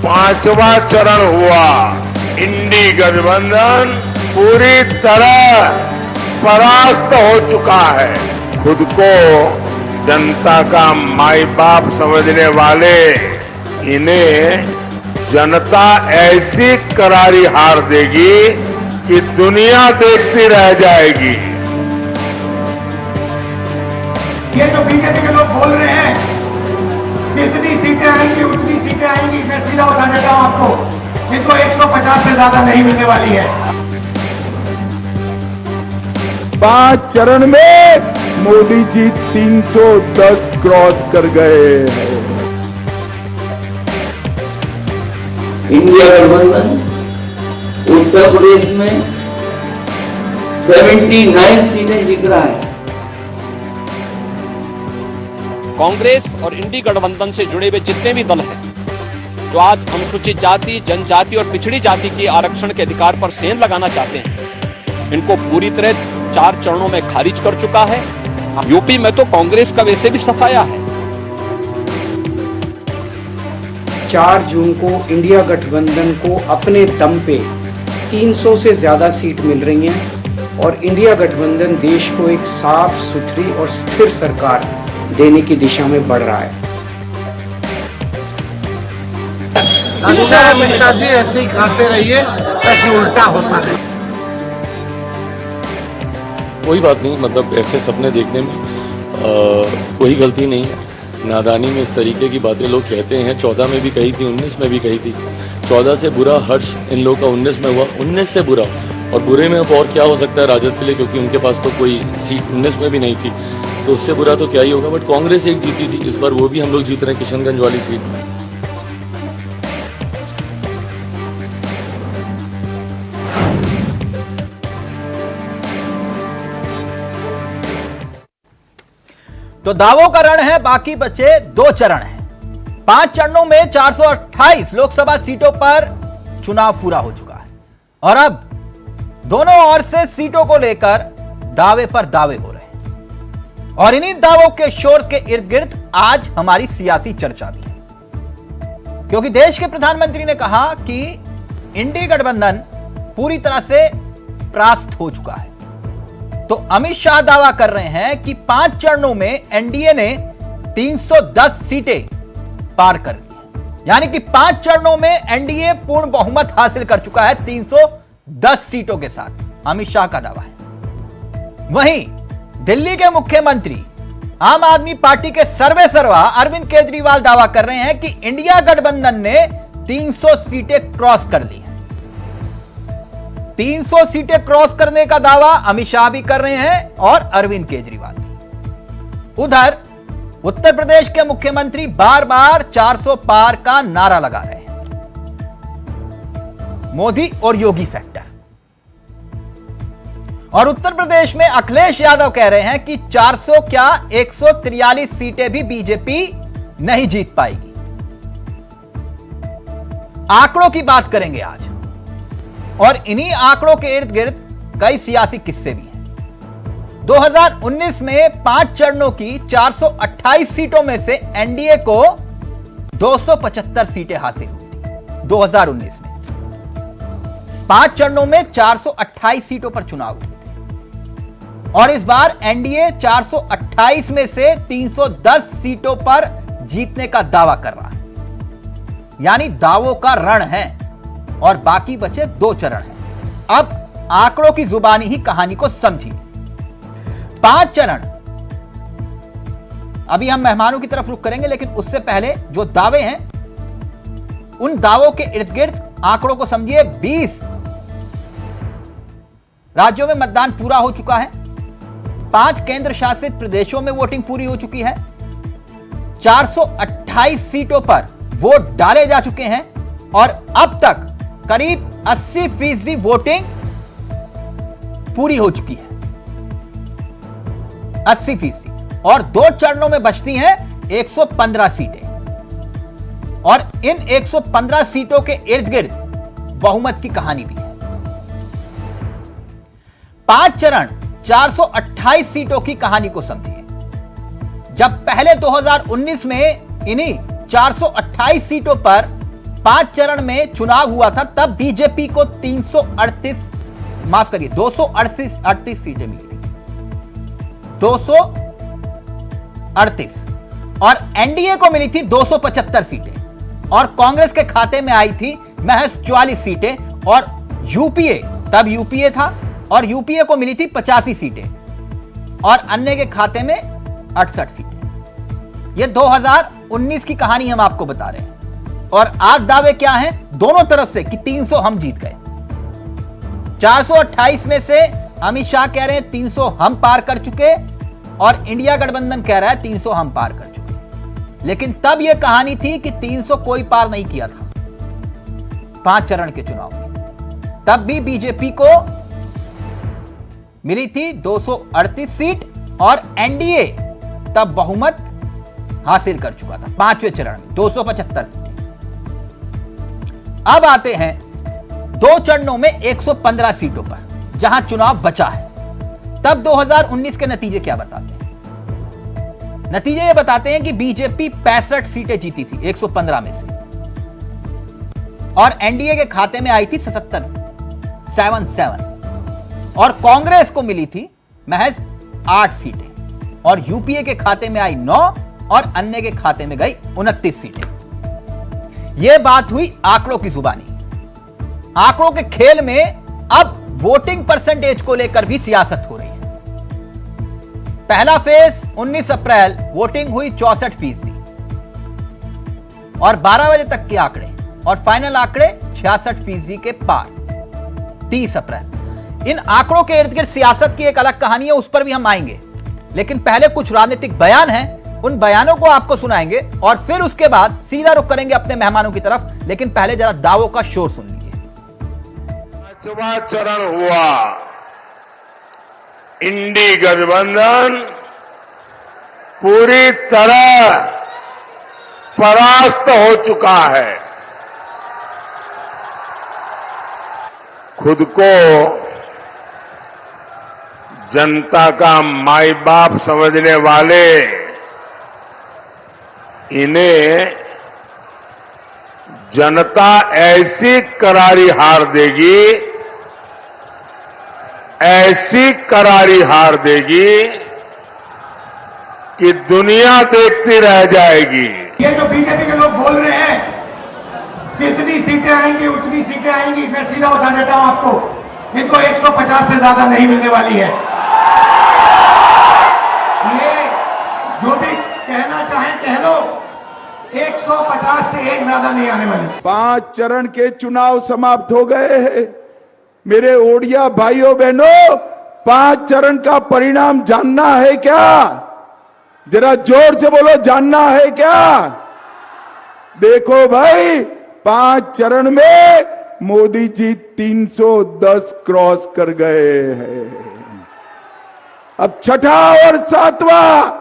पांचवा चरण हुआ। इंडी गठबंधन पूरी तरह परास्त हो चुका है। खुद को जनता का माई बाप समझने वाले इन्हें जनता ऐसी करारी हार देगी कि दुनिया देखती रह जाएगी। ये जो बीजेपी के लोग बोल रहे हैं जितनी सीटें आएंगी उतनी सीटें आएंगी, मैं सीधा बता देता हूं आपको, इनको 150 से ज्यादा नहीं मिलने वाली है। 5 चरण में मोदी जी 310 क्रॉस कर गए हैं। इंडिया गठबंधन उत्तर प्रदेश में 79 सीटें जीत रहा है। कांग्रेस और इंडी गठबंधन से जुड़े हुए जितने भी दल हैं जो आज अनुसूचित जाति, जनजाति और पिछड़ी जाति के आरक्षण के अधिकार पर सेंध लगाना चाहते हैं, इनको पूरी तरह 4 चरणों में खारिज कर चुका है। यूपी में तो कांग्रेस का वैसे भी सफाया है। 4 जून को इंडिया गठबंधन को अपने दम पे 300 से ज्यादा सीट मिल रही हैं और इंडिया गठबंधन देश को एक साफ सुथरी और स्थिर सरकार देने की दिशा में बढ़ रहा है। अच्छा अमित शाह जी ऐसे ही खाते रहिए ताकि उल्टा होता रहे। कोई बात नहीं, मतलब ऐसे सपने देखने में कोई गलती नहीं है। नादानी में इस तरीके की बातें लोग कहते हैं। 14 में भी कही थी, 19 में भी कही थी। 14 से बुरा हर्ष इन लोगों का 19 में हुआ, 19 से बुरा और बुरे में अब और क्या हो सकता है राजद के लिए, क्योंकि उनके पास तो कोई सीट 19 में भी नहीं थी, तो उससे बुरा तो क्या ही होगा। बट कांग्रेस एक जीती थी, इस बार वो भी हम लोग जीत रहे हैं किशनगंज वाली सीट। तो दावों का रण है, बाकी बचे 2 चरण हैं। 5 चरणों में 428 लोकसभा सीटों पर चुनाव पूरा हो चुका है और अब दोनों ओर से सीटों को लेकर दावे पर दावे हो रहे हैं और इन्हीं दावों के शोर के इर्द गिर्द आज हमारी सियासी चर्चा भी है, क्योंकि देश के प्रधानमंत्री ने कहा कि इंडी गठबंधन पूरी तरह से परास्त हो चुका है। तो अमित शाह दावा कर रहे हैं कि 5 चरणों में एनडीए ने 310 सीटें पार कर ली हैं, यानी कि 5 चरणों में एनडीए पूर्ण बहुमत हासिल कर चुका है 310 सीटों के साथ, अमित शाह का दावा है। वहीं दिल्ली के मुख्यमंत्री आम आदमी पार्टी के सर्वे सर्वा अरविंद केजरीवाल दावा कर रहे हैं कि इंडिया गठबंधन ने 300 सीटें क्रॉस कर ली हैं। 300 सीटें क्रॉस करने का दावा अमित शाह भी कर रहे हैं और अरविंद केजरीवाल भी। उधर उत्तर प्रदेश के मुख्यमंत्री बार बार 400 पार का नारा लगा रहे हैं। मोदी और योगी फैक्टर। और उत्तर प्रदेश में अखिलेश यादव कह रहे हैं कि 400 क्या 143 सीटें भी बीजेपी नहीं जीत पाएगी। आंकड़ों की बात करेंगे आज और इन्हीं आंकड़ों के इर्द गिर्द कई सियासी किस्से भी हैं। 2019 में 5 चरणों की 428 सीटों में से एनडीए को 275 सीटें हासिल हुई थी। 2019 में 5 चरणों में 428 सीटों पर चुनाव हुए थे और इस बार एनडीए 428 में से 310 सीटों पर जीतने का दावा कर रहा है, यानी दावों का रण है और बाकी बचे 2 चरण हैं। अब आंकड़ों की जुबानी ही कहानी को समझिए। 5 चरण, अभी हम मेहमानों की तरफ रुख करेंगे, लेकिन उससे पहले जो दावे हैं उन दावों के इर्द गिर्द आंकड़ों को समझिए। 20 राज्यों में मतदान पूरा हो चुका है। 5 केंद्र शासित प्रदेशों में वोटिंग पूरी हो चुकी है। 428 सीटों पर वोट डाले जा चुके हैं और अब तक करीब 80% वोटिंग पूरी हो चुकी है। 80% और 2 चरणों में बचती हैं 115 सीटें और इन 115 सीटों के इर्द गिर्द बहुमत की कहानी भी है। 5 चरण 428 सीटों की कहानी को समझिए। जब पहले 2019 में इन्हीं 428 सीटों पर 5 चरण में चुनाव हुआ था तब बीजेपी को 238 सीटें मिली थी, 238, और एनडीए को मिली थी 275 सीटें, और कांग्रेस के खाते में आई थी महज 44 सीटें, और यूपीए, तब यूपीए था, और यूपीए को मिली थी 85 सीटें, और अन्य के खाते में 68 सीटें। यह 2019 की कहानी हम आपको बता रहे हैं। और आज दावे क्या हैं दोनों तरफ से कि 300 हम जीत गए। 428 में से अमित शाह कह रहे हैं 300 हम पार कर चुके, और इंडिया गठबंधन कह रहा है 300 हम पार कर चुके। लेकिन तब यह कहानी थी कि 300 कोई पार नहीं किया था 5 चरण के चुनाव में। तब भी बीजेपी को मिली थी 238 सीट, और एनडीए तब बहुमत हासिल कर चुका था 5वें चरण में 275 सीटें। अब आते हैं 2 चरणों में 115 सीटों पर जहां चुनाव बचा है। तब 2019 के नतीजे क्या बताते हैं? नतीजे ये बताते हैं कि बीजेपी 65 सीटें जीती थी 115 में से, और एनडीए के खाते में आई थी 77, और कांग्रेस को मिली थी महज 8 सीटें, और यूपीए के खाते में आई 9, और अन्य के खाते में गई 29 सीटें। यह बात हुई आंकड़ों की जुबानी। आंकड़ों के खेल में अब वोटिंग परसेंटेज को लेकर भी सियासत हो रही है। पहला फेज 19 अप्रैल वोटिंग हुई 64%, और 12 बजे तक के आंकड़े, और फाइनल आंकड़े 66% के पार 30 अप्रैल। इन आंकड़ों के इर्द गिर्द सियासत की एक अलग कहानी है, उस पर भी हम आएंगे, लेकिन पहले कुछ राजनीतिक बयान हैं, उन बयानों को आपको सुनाएंगे, और फिर उसके बाद सीधा रुख करेंगे अपने मेहमानों की तरफ। लेकिन पहले जरा दावों का शोर सुन लीजिए। 5वां चरण हुआ, इंडी गठबंधन पूरी तरह परास्त हो चुका है। खुद को जनता का माई बाप समझने वाले इन्हें जनता ऐसी करारी हार देगी, ऐसी करारी हार देगी कि दुनिया देखती रह जाएगी। ये जो बीजेपी के लोग बोल रहे हैं जितनी सीटें आएंगी उतनी सीटें आएंगी, मैं सीधा बता देता हूं आपको, इनको 150 से ज्यादा नहीं मिलने वाली है। ये जो भी कहना चाहें कह लो, 150 से एक ज्यादा नहीं आने वाली। 5 चरण के चुनाव समाप्त हो गए हैं। मेरे ओडिया भाइयों बहनों, 5 चरण का परिणाम जानना है क्या? जरा जोर से बोलो, जानना है क्या? देखो भाई, 5 चरण में मोदी जी 310 क्रॉस कर गए हैं। अब छठा और 7वां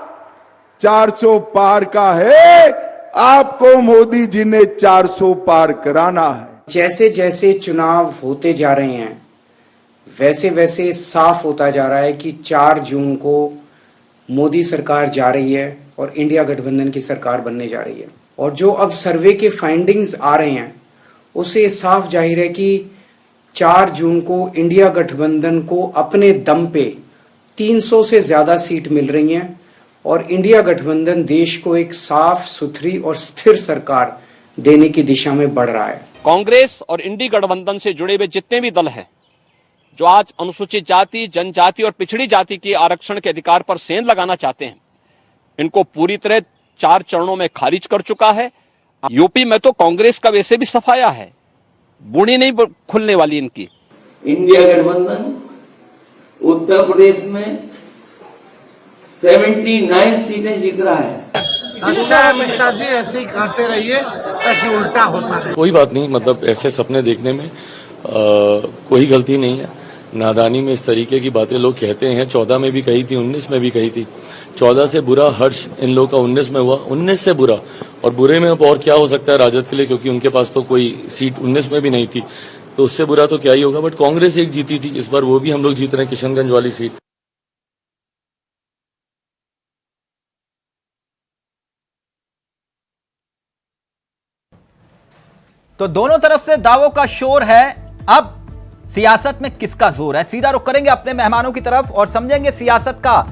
400 पार का है। आपको मोदी जी ने 400 पार कराना है। जैसे जैसे चुनाव होते जा रहे हैं वैसे वैसे साफ होता जा रहा है कि 4 जून को मोदी सरकार जा रही है और इंडिया गठबंधन की सरकार बनने जा रही है। और जो अब सर्वे के फाइंडिंग्स आ रहे हैं उससे साफ जाहिर है कि 4 जून को इंडिया गठबंधन को अपने दम पे 300 से ज्यादा सीट मिल रही हैं, और इंडिया गठबंधन देश को एक साफ सुथरी और स्थिर सरकार देने की दिशा में बढ़ रहा है। कांग्रेस और इंडी गठबंधन से जुड़े हुए जितने भी दल हैं जो आज अनुसूचित जाति, जनजाति और पिछड़ी जाति के आरक्षण के अधिकार पर सेंध लगाना चाहते हैं, इनको पूरी तरह 4 चरणों में खारिज कर चुका है। यूपी में तो कांग्रेस का वैसे भी सफाया है, बुनी नहीं खुलने वाली इनकी। इंडिया गठबंधन उत्तर प्रदेश में 79 सीटें जीत रहा है। अच्छा अमित शाह जी, ऐसे ही कहते रहिए ताकि उल्टा होता रहे। कोई बात नहीं, मतलब ऐसे सपने देखने में कोई गलती नहीं है। नादानी में इस तरीके की बातें लोग कहते हैं। 14 में भी कही थी, 19 में भी कही थी। 14 से बुरा हर्ष इन लोगों का 19 में हुआ, 19 से बुरा। और बुरे में अब और क्या हो सकता है राजद के लिए, क्योंकि उनके पास तो कोई सीट 19 में भी नहीं थी, तो उससे बुरा तो क्या ही होगा। बट कांग्रेस एक जीती थी, इस बार वो भी हम लोग जीत रहे हैं, किशनगंज वाली सीट। तो दोनों तरफ से दावों का शोर है। अब सियासत में किसका जोर है, सीधा रुख करेंगे अपने मेहमानों की तरफ और समझेंगे सियासत का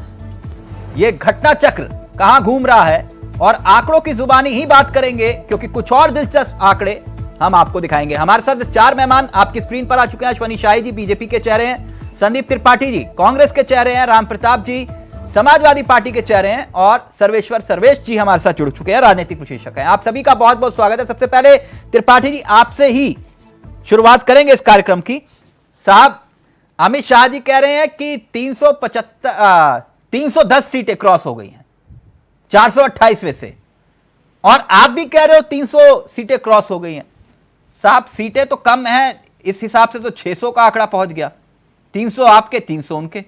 यह घटना चक्र कहां घूम रहा है, और आंकड़ों की जुबानी ही बात करेंगे क्योंकि कुछ और दिलचस्प आंकड़े हम आपको दिखाएंगे। हमारे साथ 4 मेहमान आपकी स्क्रीन पर आ चुके हैं। अश्वनी शाही जी बीजेपी के चेहरे हैं, संदीप त्रिपाठी जी कांग्रेस के चेहरे हैं, राम प्रताप जी समाजवादी पार्टी के चेहरे हैं, और सर्वेश जी हमारे साथ जुड़ चुके हैं, राजनीतिक विशेषज्ञ हैं। आप सभी का बहुत बहुत स्वागत है। सबसे पहले त्रिपाठी जी आपसे ही शुरुआत करेंगे इस कार्यक्रम की। साहब, अमित शाह जी कह रहे हैं कि 310 सीटें क्रॉस हो गई हैं 428 में से, और आप भी कह रहे हो 300 सीटें क्रॉस हो गई हैं। साहब, सीटें तो कम हैं, इस हिसाब से तो 600 का आंकड़ा पहुंच गया, 300 आपके 300 उनके,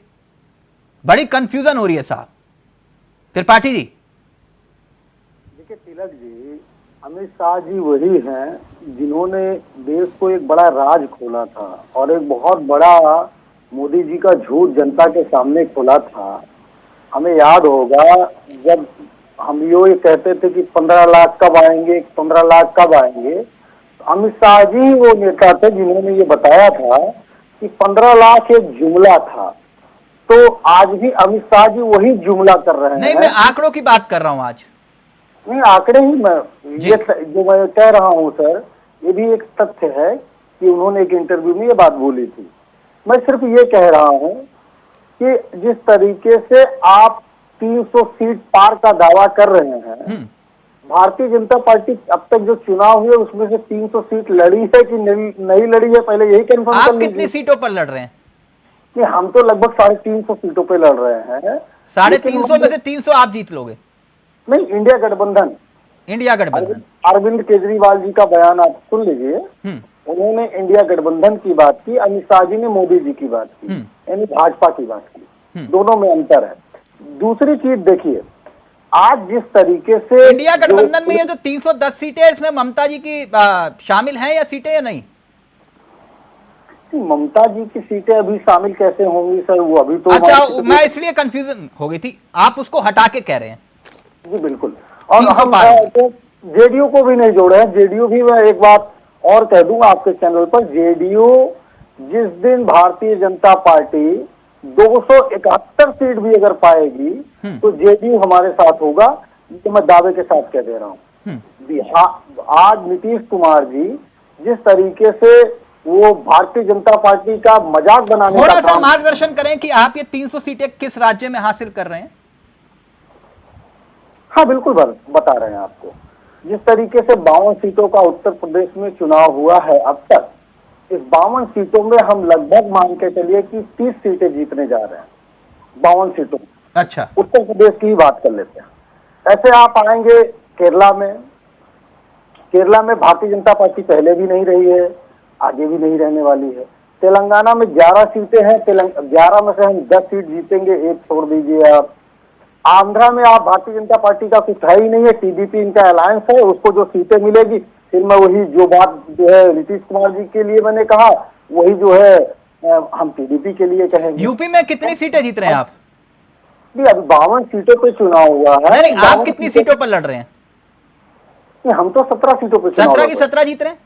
बड़ी कंफ्यूजन हो रही है साहब। त्रिपाठी जी। देखिए तिलक जी, अमित शाह जी वही हैं जिन्होंने देश को एक बड़ा राज खोला था और एक बहुत बड़ा मोदी जी का झूठ जनता के सामने खोला था। हमें याद होगा जब हम ये कहते थे कि 15 लाख कब आएंगे, 15 लाख कब आएंगे, तो अमित शाह जी वो नेता थे जिन्होंने ये बताया था कि 15 लाख एक जुमला था। तो आज भी अमित शाह जी वही जुमला कर रहे हैं। नहीं, मैं आंकड़ों की बात कर रहा हूं आज। नहीं, आंकड़े ही ये जो मैं कह रहा हूँ सर, ये भी एक तथ्य है कि उन्होंने एक इंटरव्यू में ये बात बोली थी। मैं सिर्फ ये कह रहा हूँ कि जिस तरीके से आप 300 सीट पार का दावा कर रहे हैं, भारतीय जनता पार्टी अब तक जो चुनाव हुए उसमें से 300 सीट लड़ी है कि नहीं लड़ी है, पहले यही कंफर्म कर लीजिए। आप कितनी सीटों पर लड़ रहे हैं? कि हम तो लगभग 350 सीटों पे लड़ रहे हैं। 350 में से 300 आप जीत लोगे? नहीं, इंडिया गठबंधन अरविंद केजरीवाल जी का बयान आप सुन लीजिए। उन्होंने इंडिया गठबंधन की बात की, अमित शाह जी ने मोदी जी की बात की, यानी भाजपा की बात की। दोनों में अंतर है। दूसरी चीज देखिए, आज जिस तरीके से इंडिया गठबंधन में ये जो 310 सीटें, इसमें ममता जी की शामिल हैं या सीटें या नहीं? ममता जी की सीटें अभी शामिल कैसे होंगी सर, वो अभी तो अच्छा, मैं इसलिए कंफ्यूजन हो गई थी, आप उसको हटा के कह रहे हैं। जी बिल्कुल, और हम जेडीयू को भी नहीं जोड़े हैं। जेडीयू भी, मैं एक बात और कह दूंगा आपके चैनल पर, जेडीयू जिस दिन भारतीय जनता पार्टी 271 सीट भी अगर पाएगी तो जेडीयू हमारे साथ होगा, ये मैं दावे के साथ कह दे रहा हूँ। आज नीतीश कुमार जी जिस तरीके से वो भारतीय जनता पार्टी का मजाक बनाने थोड़ा सा मार्गदर्शन करें कि आप ये 300 सीटें किस राज्य में हासिल कर रहे हैं? हाँ बिल्कुल बता रहे हैं आपको। जिस तरीके से 52 सीटों का उत्तर प्रदेश में चुनाव हुआ है अब तक, इस 52 सीटों में हम लगभग मान के चलिए कि 30 सीटें जीतने जा रहे हैं 52 सीटों। अच्छा, उत्तर प्रदेश की ही बात कर लेते हैं। ऐसे आप आएंगे केरला में भारतीय जनता पार्टी पहले भी नहीं रही है, आगे भी नहीं रहने वाली है। तेलंगाना में 11 सीटें हैं, 11 में से हम 10 सीट जीतेंगे, एक छोड़ दीजिए आप। आंध्रा में आप भारतीय जनता पार्टी का कुछ है ही नहीं है, टीडीपी इनका अलायंस है, उसको जो सीटें मिलेगी, फिर मैं वही जो बात जो है नीतीश कुमार जी के लिए मैंने कहा, वही जो है हम टीडीपी के लिए कहेंगे। यूपी में कितनी सीटें जीत रहे हैं आप? अभी 52 सीटों पे चुनाव हुआ है। नहीं, आप कितनी सीटों पर लड़ रहे हैं? हम तो 17 सीटों पे 17 की 17 जीत रहे हैं।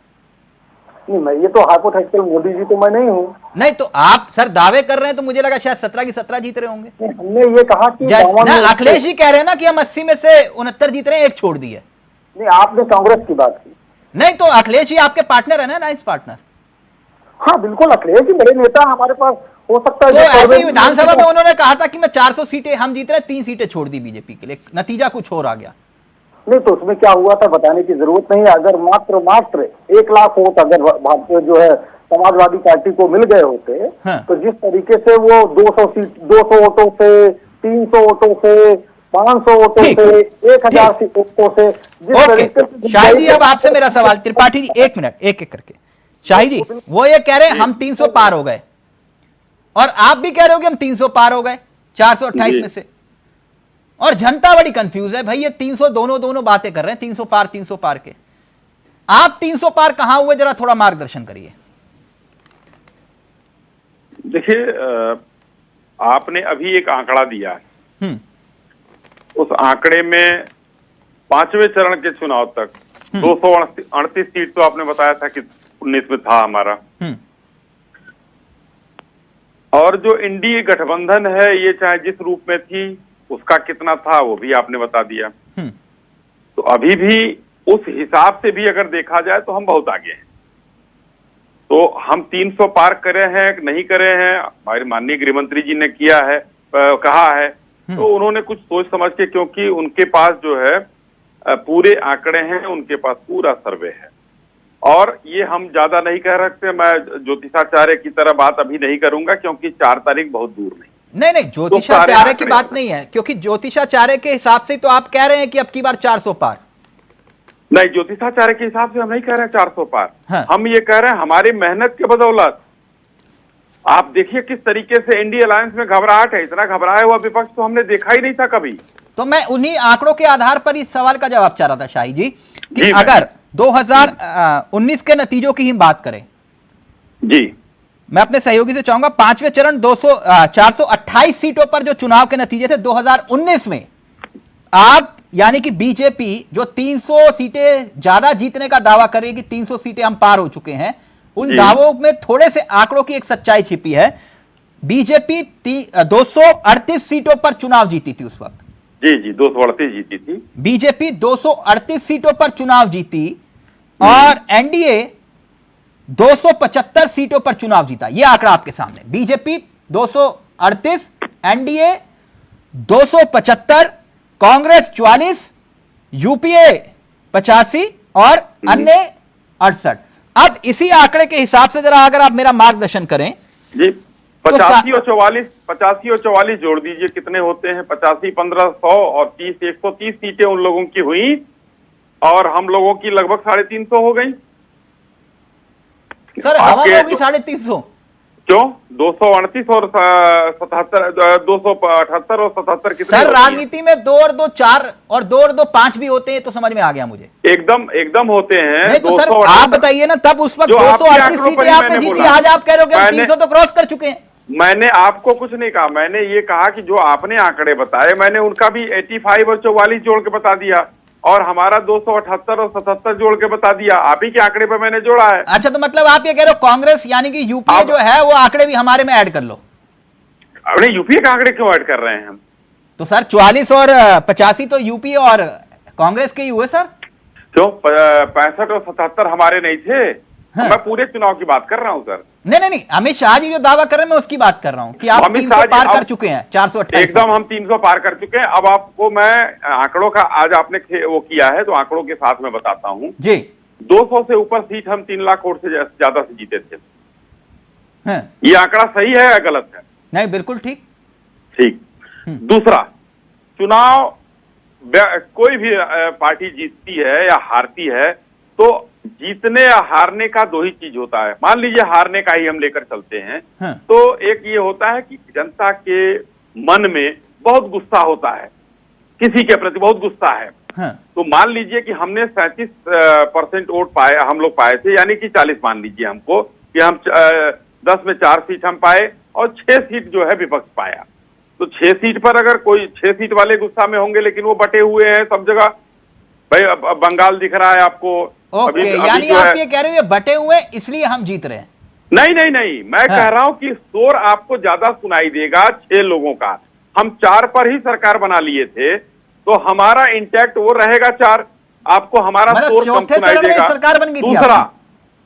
नहीं, मैं ये तो हाइपोथेटिकल मोदी जी तो मैं नहीं हूँ। नहीं, तो आप सर दावे कर रहे हैं तो मुझे लगा शायद 17 की 17 जीत रहे होंगे। हमने ये कहा कि अखिलेश जी कह रहे हैं ना कि हम 80 में से 69 जीत रहे हैं, एक छोड़ दिए। नहीं, आपने कांग्रेस की बात की। नहीं, तो अखिलेश जी आपके पार्टनर है ना, नाइस पार्टनर। हाँ बिल्कुल, अखिलेश जी बड़े नेता हमारे पास, हो सकता है तो ऐसे ही विधानसभा में उन्होंने कहा था कि मैं 400 सीटें हम जीत रहे हैं, 3 सीटें छोड़ दी बीजेपी के लिए, नतीजा कुछ और आ गया। नहीं, तो उसमें क्या हुआ था बताने की जरूरत नहीं। अगर मात्र 1 लाख वोट अगर भारतीय जो है समाजवादी पार्टी को मिल गए होते, हाँ। तो जिस तरीके से वो 200 वोटों से, 300 वोटों से, 500 वोटों से, 1000 वोटों से, जिस तरीके से। शाही जी, अब आपसे मेरा सवाल, त्रिपाठी जी 1 मिनट, एक करके। शाही जी, वो ये कह रहे हैं हम 300 पार हो गए, और आप भी कह रहे हो कि हम 300 पार हो गए 428 में से, और जनता बड़ी कंफ्यूज है भाई। ये 300 दोनों बातें कर रहे हैं, 300 पार के। आप 300 पार कहां हुए, जरा थोड़ा मार्गदर्शन करिए। देखिए, आपने अभी एक आंकड़ा दिया है, उस आंकड़े में 5वें चरण के चुनाव तक 238 सीट तो आपने बताया था कि 19 में था हमारा। और जो इंडी गठबंधन है ये चाहे जिस रूप में थी उसका कितना था वो भी आपने बता दिया। तो अभी भी उस हिसाब से भी अगर देखा जाए तो हम बहुत आगे हैं। तो हम 300 पार करे हैं नहीं करे हैं, हमारे माननीय गृह मंत्री जी ने किया है कहा है, तो उन्होंने कुछ सोच समझ के, क्योंकि उनके पास जो है पूरे आंकड़े हैं, उनके पास पूरा सर्वे है। और ये हम ज्यादा नहीं कह सकते, मैं ज्योतिषाचार्य की तरह बात अभी नहीं करूंगा क्योंकि 4 तारीख बहुत दूर नहीं ज्योतिषाचार्य की बात नहीं है, क्योंकि ज्योतिषाचार्य के हिसाब से तो आप कह रहे हैं कि अब की बार 400 पार। नहीं, ज्योतिषाचार्य के हिसाब से हम नहीं कह रहे हैं 400 पार। हाँ। हम ये कह रहे हैं हमारी मेहनत के बदौलत। आप देखिए किस तरीके से इंडिया अलायंस में घबराहट है, इतना घबराया हुआ विपक्ष तो हमने देखा ही नहीं था कभी। तो मैं उन्हीं आंकड़ों के आधार पर इस सवाल का जवाब चाह रहा था शाही जी कि जी, अगर 2019 के नतीजों की ही बात करें जी, मैं अपने सहयोगी से चाहूंगा 5वें चरण 428 सीटों पर जो चुनाव के नतीजे थे 2019 में, आप यानी कि बीजेपी जो 300 सीटें ज्यादा जीतने का दावा कर रही है कि 300 सीटें हम पार हो चुके हैं, उन दावों में थोड़े से आंकड़ों की एक सच्चाई छिपी है। बीजेपी 238 सीटों पर चुनाव जीती थी उस वक्त। जी 238 जीती थी बीजेपी 238 सीटों पर चुनाव जीती और एनडीए 275 सीटों पर चुनाव जीता। यह आंकड़ा आपके सामने, बीजेपी 238, एनडीए 275, कांग्रेस 44, यूपीए 85 और अन्य 68। अब इसी आंकड़े के हिसाब से जरा अगर आप मेरा मार्गदर्शन करें जी, 85 और 44 जोड़ दीजिए कितने होते हैं? 85 1500 और 30 130 सीटें उन लोगों की हुई और हम लोगों की लगभग 350 हो गई। सर हवा होगी 350 क्यों? 238 और 77, 278 और 77 कितने? सर राजनीति में 2 और 2 4 और 2 और 2 5 भी होते हैं, तो समझ में आ गया मुझे। एकदम होते हैं। नहीं तो सर आप बताइए ना, तब उस वक्त 238 सीटें आपने जीती, आज आप कह रहे हो कि हम 300 तो क्रॉस कर चुके हैं। मैंने आपको कुछ नहीं कहा, मैंने ये कहा कि जो आपने आंकड़े बताए मैंने उनका भी 85 और 44 जोड़ के बता दिया और हमारा 278 और 77 जोड़ के बता दिया। आप ही के आंकड़े पे मैंने जोड़ा है। अच्छा, तो मतलब आप ये कह रहे हो कांग्रेस यानी कि यूपीए जो है वो आंकड़े भी हमारे में ऐड कर लो। अपने यूपीए के आंकड़े क्यों ऐड कर रहे हैं हम? तो सर 44 और 85 तो यूपीए और कांग्रेस के ही हुए सर। क्यों 65 और 77 हमारे नहीं थे? हाँ। मैं पूरे चुनाव की बात कर रहा हूं सर। नहीं अमित शाह जी जो दावा कर रहे हैं मैं उसकी बात कर रहा हूं कि आप 300 पार कर चुके हैं, 428। एकदम हम 300 पार कर चुके हैं। अब आपको मैं आंकड़ों का आज आपने वो किया है तो आंकड़ों के साथ में बताता हूं जी। 200 से ऊपर सीट हम 3 लाख वोट से ज्यादा से जीते थे। हाँ। ये आंकड़ा सही है या गलत है? नहीं बिल्कुल ठीक। दूसरा, चुनाव कोई भी पार्टी जीतती है या हारती है तो जीतने या हारने का 2 ही चीज होता है। मान लीजिए हारने का ही हम लेकर चलते हैं। हाँ। तो एक ये होता है कि जनता के मन में बहुत गुस्सा होता है, किसी के प्रति बहुत गुस्सा है। हाँ। तो मान लीजिए कि हमने 37% वोट पाए, हम लोग पाए थे, यानी कि 40 मान लीजिए हमको कि हम 10 में 4 सीट हम पाए और 6 सीट जो है विपक्ष पाया। तो 6 सीट पर अगर कोई 6 सीट वाले गुस्सा में होंगे, लेकिन वो बटे हुए हैं सब जगह। भाई बंगाल दिख रहा है आपको। ओके, यानी आप ये कह रहे हो बटे हुए इसलिए हम जीत रहे हैं? नहीं, मैं कह रहा हूं कि शोर आपको ज्यादा सुनाई देगा 6 लोगों का। हम 4 पर ही सरकार बना लिए थे तो हमारा इंटैक्ट वो रहेगा 4। आपको हमारा शोर कम सुनाई देगा। सरकार बन गई थी दूसरा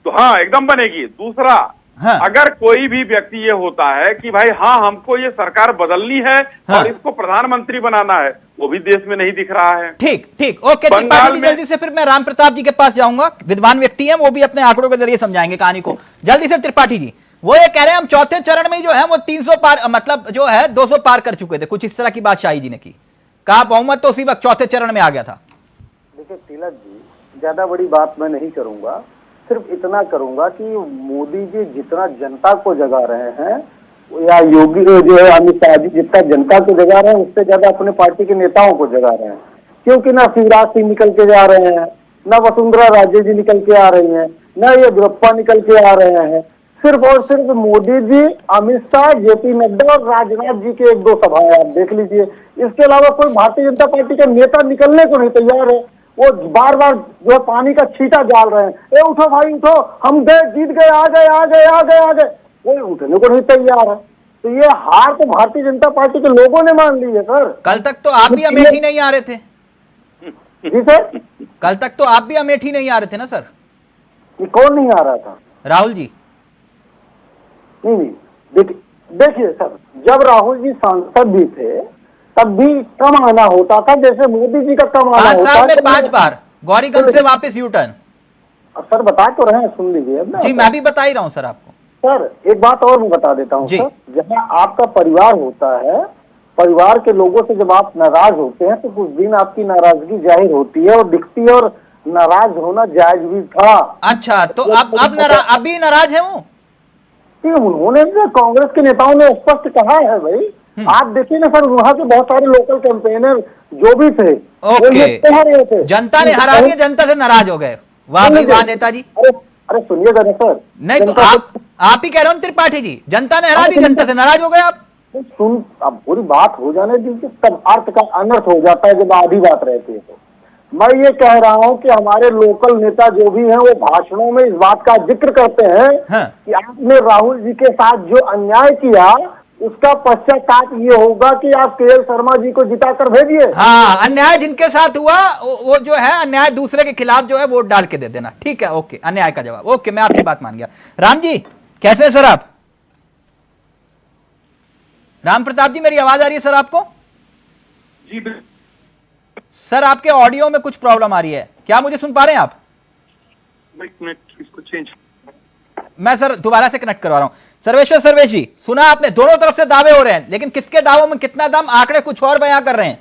तो हाँ एकदम बनेगी। दूसरा, हाँ। अगर कोई भी व्यक्ति ये होता है कि भाई हाँ हमको ये सरकार बदलनी है, हाँ। और इसको प्रधानमंत्री बनाना है, वो भी देश में नहीं दिख रहा है। ठीक ओके त्रिपाठी जी, जल्दी से फिर मैं राम प्रताप जी के पास जाऊंगा, विद्वान व्यक्ति हैं, वो भी अपने आंकड़ों के जरिए समझाएंगे कहानी को। जल्दी से त्रिपाठी जी, वो ये कह रहे हैं हम चौथे चरण में जो है वो 300 पार, मतलब जो है 200 पार कर चुके थे, कुछ इस तरह की बात शाही जी ने की। कहा बहुमत तो उसी वक्त चौथे चरण में आ गया था। देखिए तिलक जी, ज्यादा बड़ी बात मैं नहीं करूंगा, सिर्फ इतना करूंगा कि मोदी जी जितना जनता को जगा रहे हैं या योगी जो है अमित शाह जी जितना जनता को जगा रहे हैं उससे ज्यादा अपने पार्टी के नेताओं को जगा रहे हैं। क्योंकि ना शिवराज सिंह निकल के जा रहे हैं, ना वसुंधरा राजे जी निकल के आ रही हैं, ना येदियुरप्पा निकल के आ रहे हैं। सिर्फ और सिर्फ मोदी जी, अमित शाह, जेपी नड्डा और राजनाथ जी के 1-2 सभाएं आप देख लीजिए। इसके अलावा कोई भारतीय जनता पार्टी का नेता निकलने को नहीं तैयार है। वो बार बार जो है पानी का छींटा डाल रहे हैं, ए उठो भाई उठो, हम गए, जीत गए, आ गए आ गए आ गए आ गए, कोई उठने को नहीं तैयार है। तो ये हार तो भारतीय जनता पार्टी के लोगों ने मान ली है सर। कल तक तो आप भी अमेठी नहीं आ रहे थे। जी सर, कल तक तो आप भी अमेठी नहीं आ रहे थे ना सर। ये कौन नहीं आ रहा था? राहुल जी। नहीं, देखिए सर, जब राहुल जी सांसद भी थे तब भी कम आना होता था, जैसे मोदी जी का कम आना 5 होता साल में है। 5 बार गौरीगंज से वापस यू टर्न। सर बता तो रहे हैं, सुन लीजिए ना। जी मैं भी बता ही रहा हूं सर आपको। सर एक बात और मैं बता देता हूँ जी। सर, जहाँ आपका परिवार होता है, परिवार के लोगों से जब आप नाराज होते हैं तो कुछ दिन आपकी नाराजगी जाहिर होती है और दिखती है, और नाराज होना जायज भी था। अच्छा, तो अब अभी नाराज है वो? उन्होंने कांग्रेस के नेताओं ने स्पष्ट कहा है भाई। आप देखिए ना सर, वहाँ के बहुत सारे लोकल कैंपेनर जो भी थे वो ये कह रहे थे, जनता ने हरा दिया, जनता से नाराज हो गए। वाह भाई वाह नेताजी। अरे सुनिएगा ना सर, नहीं तो आप ही कह रहे हो त्रिपाठी जी, जनता ने हरा दी, जनता से नाराज हो गए आप। सुन, अब पूरी बात हो जाने दीजिए, तब अर्थ का अनर्थ हो जाता है जब आधी बात रहती है। तो मैं ये कह रहा हूँ कि हमारे लोकल नेता जो भी हैं वो भाषणों में इस बात का जिक्र करते हैं कि आपने राहुल जी के साथ जो अन्याय किया उसका पश्चाताप ये होगा कि आप केएल शर्मा जी को जिताकर भेजिए। हाँ, अन्याय जिनके साथ हुआ वो जो है अन्याय दूसरे के खिलाफ जो है वोट डाल के दे देना। ठीक है, ओके, अन्याय का जवाब। ओके, मैं आपकी बात मान गया। राम जी कैसे हैं सर आप? राम प्रताप जी मेरी आवाज आ रही है सर आपको? जी सर आपके ऑडियो में कुछ प्रॉब्लम आ रही है, क्या मुझे सुन पा रहे हैं आप? एक मिनट, इसको चेंज। मैं सर दोबारा से कनेक्ट करवा रहा हूं। सर्वेश जी, सुना आपने, दोनों तरफ से दावे हो रहे हैं, लेकिन किसके दावों में कितना दम, आंकड़े कुछ और बयां कर रहे हैं।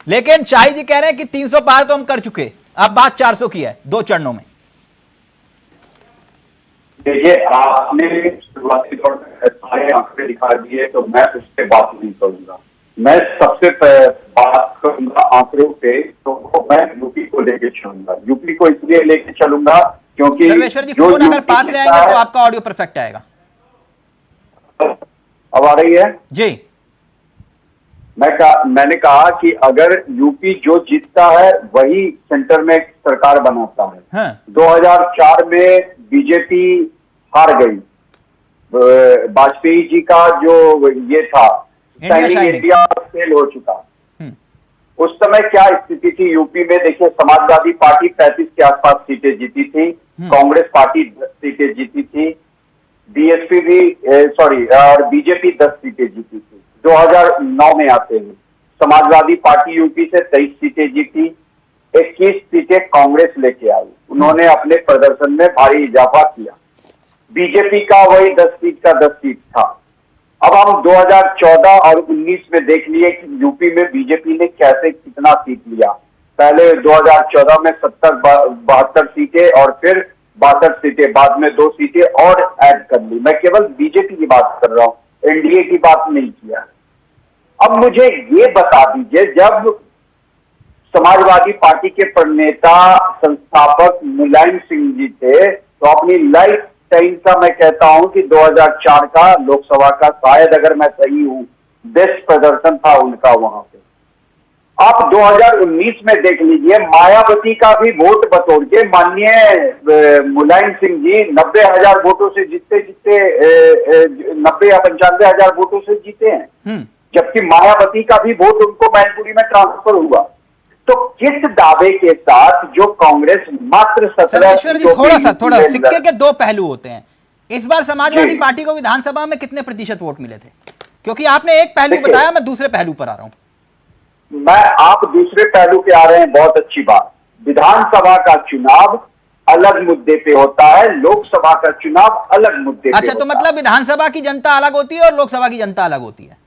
लेकिन शाही जी कह रहे हैं कि 300 पार तो हम कर चुके, अब बात 400 की है 2 चरणों में। देखिए, आपने शुरुआती तौर पर सारे आंकड़े दिखा दिए, तो मैं उस पर बात नहीं करूंगा। मैं सबसे बात करूंगा आंकड़ों पे, तो मैं यूपी को लेके चलूंगा। यूपी को इसलिए लेके चलूंगा क्योंकि सर्वेश्वर जी फोन अगर पास ले आएंगे तो आपका ऑडियो परफेक्ट आएगा। अब आ रही है जी? मैंने कहा कि अगर यूपी जो जीतता है वही सेंटर में सरकार बनाता है। हाँ। 2004 में बीजेपी हार गई, वाजपेयी जी का जो ये था इंडिया फेल हो चुका। उस समय क्या स्थिति थी यूपी में? देखिए, समाजवादी पार्टी 35 के आसपास सीटें जीती थी, कांग्रेस पार्टी 10 सीटें जीती थी, बीएसपी भी और बीजेपी 10 सीटें जीती थी। 2009 में आते हैं समाजवादी पार्टी यूपी से 23 सीटें जीती, 21 सीटें कांग्रेस लेके आई। उन्होंने अपने प्रदर्शन में भारी इजाफा किया। बीजेपी का वही 10 सीट का 10 सीट था। अब हम 2014 और 19 में देख लिए कि यूपी में बीजेपी ने कैसे कितना सीट लिया। पहले 2014 में 72 सीटें और फिर 62 सीटें, बाद में 2 सीटें और ऐड कर ली। मैं केवल बीजेपी की बात कर रहा हूं, एनडीए की बात नहीं किया। अब मुझे ये बता दीजिए, जब समाजवादी पार्टी के प्रणेता संस्थापक मुलायम सिंह जी थे, तो अपनी लाइफ टाइम का मैं कहता हूं कि 2004 का लोकसभा का शायद, अगर मैं सही हूं, बेस्ट प्रदर्शन था उनका वहां पे। आप 2019 में देख लीजिए, मायावती का भी वोट बटोर के माननीय मुलायम सिंह जी 90,000 वोटों से जीते 90 या 95,000 वोटों से जीते हैं, जबकि मायावती का भी वोट उनको मैनपुरी में ट्रांसफर हुआ। तो किस दावे के साथ जो कांग्रेस मात्र 17 जी थोड़ा सिक्के के 2 पहलू होते हैं। इस बार समाजवादी पार्टी को विधानसभा में कितने प्रतिशत वोट मिले थे? क्योंकि आपने एक पहलू बताया, मैं दूसरे पहलू पर आ रहा हूं। आप दूसरे पहलू पे आ रहे हैं, बहुत अच्छी बात। विधानसभा का चुनाव अलग मुद्दे पे होता है, लोकसभा का चुनाव अलग मुद्दे पे। अच्छा, तो मतलब विधानसभा की जनता अलग होती है और लोकसभा की जनता अलग होती है?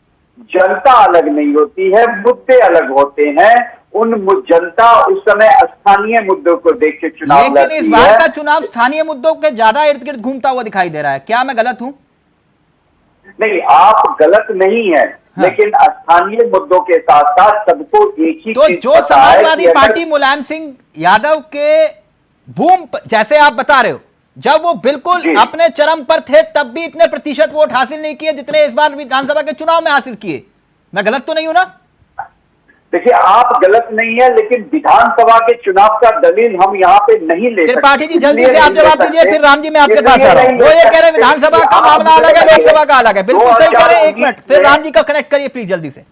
जनता अलग नहीं होती है, मुद्दे अलग होते हैं। उन जनता उस समय स्थानीय मुद्दों को देख के चुनाव लड़ती है। लेकिन इस बार का चुनाव स्थानीय मुद्दों के ज्यादा इर्द गिर्द घूमता हुआ दिखाई दे रहा है, क्या मैं गलत हूं? नहीं, आप गलत नहीं है। हाँ। लेकिन स्थानीय मुद्दों के साथ साथ सबको एक ही तो जो समाजवादी पार्टी मुलायम सिंह यादव के बूम, जैसे आप बता रहे हो, जब वो बिल्कुल अपने चरम पर थे तब भी इतने प्रतिशत वोट हासिल नहीं किए जितने इस बार विधानसभा के चुनाव में हासिल किए। मैं गलत तो नहीं हूं ना? देखिए आप गलत नहीं है, लेकिन विधानसभा के चुनाव का दलील हम यहाँ पे नहीं ले सकते। त्रिपाठी जी जल्दी से आप जवाब दीजिए, फिर राम जी मैं आपके पास आ रहा हूँ। वो ये कह रहे हैं विधानसभा का मामला अलग है, लोकसभा का अलग है। बिल्कुल सही कह रहे हैं, 1 मिनट, फिर राम जी का कनेक्ट करिए प्लीज जल्दी से।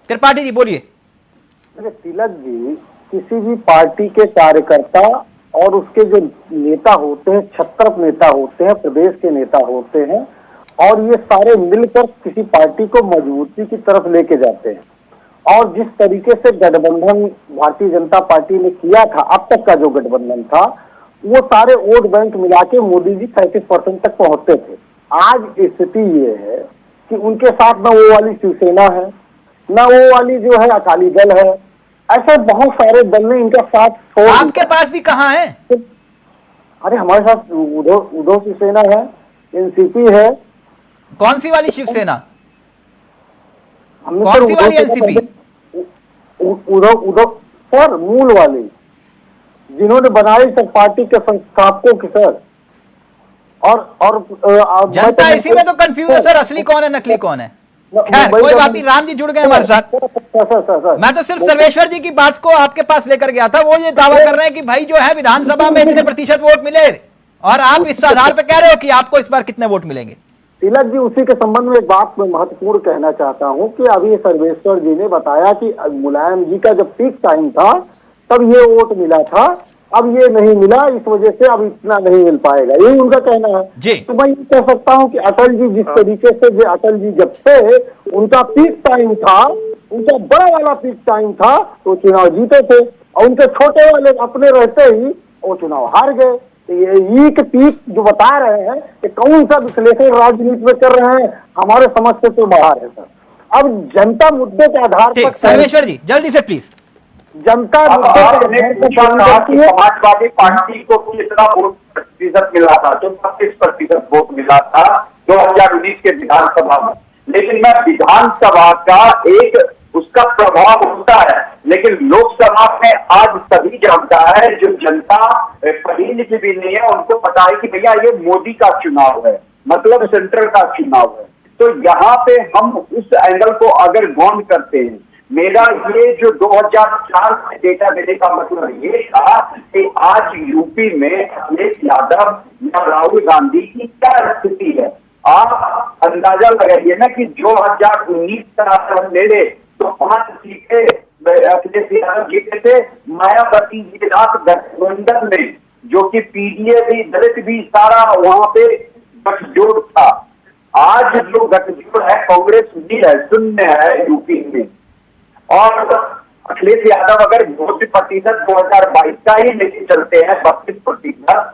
त्रिपाठी जी बोलिए। तिलक जी, किसी भी पार्टी के कार्यकर्ता और उसके जो नेता होते हैं, छत्रप नेता होते हैं, प्रदेश के नेता होते हैं, और ये सारे मिलकर किसी पार्टी को मजबूती की तरफ लेके जाते हैं। और जिस तरीके से गठबंधन भारतीय जनता पार्टी ने किया था, अब तक का जो गठबंधन था, वो सारे वोट बैंक मिला के मोदी जी 35% तक पहुंचते थे। आज स्थिति ये है कि उनके साथ न वो वाली शिवसेना है, न वो वाली जो है अकाली दल है, ऐसे बहुत सारे दल ने इनका साथ छोड़। आपके पास भी कहाँ है? अरे हमारे साथ उद्धव शिवसेना है, एनसीपी है। कौन सी वाली शिवसेना? हमने कौन सी वाली एनसीपी? उद्धव सर, मूल वाली, जिन्होंने बनाई सर पार्टी के संस्थापकों की सर। और जनता इसी में तो कंफ्यूज है सर, असली कौन है नकली कौन है। खैर कोई बात नहीं, राम जी जुड़ गए हमारे साथ। मैं तो सिर्फ सर्वेश्वर जी की बात को आपके पास लेकर गया था। वो ये दावा कर रहे हैं कि भाई जो है विधानसभा में इतने प्रतिशत वोट मिले, और आप इस आधार पर कह रहे हो कि आपको इस बार कितने वोट मिलेंगे। तिलक जी, उसी के संबंध में एक बात मैं महत्वपूर्ण कहना चाहता हूं कि अभी सर्वेश्वर जी ने बताया कि मुलायम जी का जब पीक टाइम था तब ये वोट मिला था, अब ये नहीं मिला, इस वजह से अब इतना नहीं मिल पाएगा, यही उनका कहना है जी। तो मैं ये कह सकता हूं कि अटल जी जिस तरीके से, जो अटल जी जब से उनका पीक टाइम था, उनका बड़ा वाला पीक टाइम था, तो चुनाव जीते थे, और उनके छोटे वाले अपने रहते ही वो चुनाव हार गए। ये पीक जो बता रहे हैं कि कौन सा विश्लेषण राजनीति में कर रहे हैं, हमारे समझ से तो बाहर है सर। अब जनता मुद्दे के आधार पर, सर्वेश्वर जी जल्दी से प्लीज। जनता समाजवादी पार्टी को कितना वोट प्रतिशत मिला था? तो 32% वोट मिला था 2019 के विधानसभा में। लेकिन मैं विधानसभा का एक उसका प्रभाव होता है, लेकिन लोकसभा में आज सभी जानता है, जो जनता पढ़ी लिखी भी नहीं है, उनको पता है कि भैया ये मोदी का चुनाव है, मतलब सेंट्रल का चुनाव है। तो यहाँ पे हम उस एंगल को अगर गौन करते हैं, मेरा ये जो 2004 से डेटा देने का मतलब ये था कि आज यूपी में अखिलेश यादव या राहुल गांधी की क्या स्थिति है। आप अंदाजा लगाइए ना कि 2019 का हम ले ले तो 5 सीटें अखिलेश यादव जीते थे, मायावती जी रात गठबंधन में, जो कि पीडीए भी, दलित भी, सारा वहां पे गठजोड़ था। आज जो गठजोड़ है कांग्रेस भी है, शून्य है यूपी में। और अखिलेश यादव अगर 20% 2022 का ही लेके चलते हैं 32%,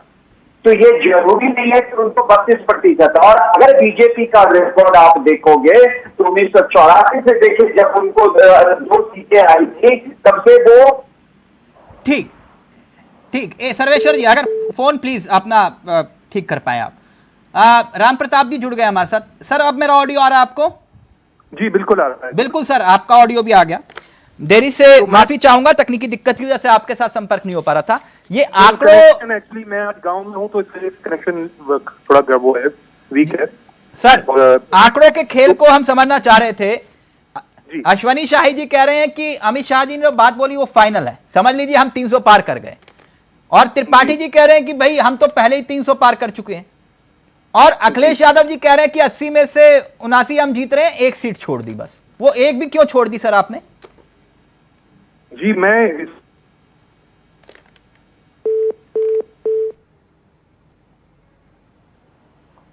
तो ये जरूरी नहीं है कि उनको 32%। और अगर बीजेपी का रिकॉर्ड आप देखोगे तो 1984 से देखिए, जब उनको 2 सीटें आई थी, तब से वो ठीक सर्वेश्वर जी, अगर फोन प्लीज अपना ठीक कर पाए आप। राम प्रताप जी जुड़ गए हमारे साथ। सर अब मेरा ऑडियो आ रहा है आपको? जी बिल्कुल आ रहा है। बिल्कुल सर, आपका ऑडियो भी आ गया। देरी से माफी चाहूंगा, तकनीकी दिक्कत की वजह से आपके साथ संपर्क नहीं हो पा रहा था। ये आंकड़ों, एक्चुअली मैं आज गांव में हूं तो इसलिए कनेक्शन थोड़ा वो है, वीक है सर। आंकड़ों के खेल को हम समझना चाह रहे थे। अश्वनी शाही जी कह रहे हैं कि अमित शाह जी ने जो बात बोली वो फाइनल है, समझ लीजिए हम 300 पार कर गए। और त्रिपाठी जी कह रहे हैं कि भाई हम तो पहले ही 300 पार कर चुके हैं। और अखिलेश यादव जी कह रहे हैं कि 80 में से 79 हम जीत रहे हैं, 1 सीट छोड़ दी बस। वो एक भी क्यों छोड़ दी सर आपने? जी मैं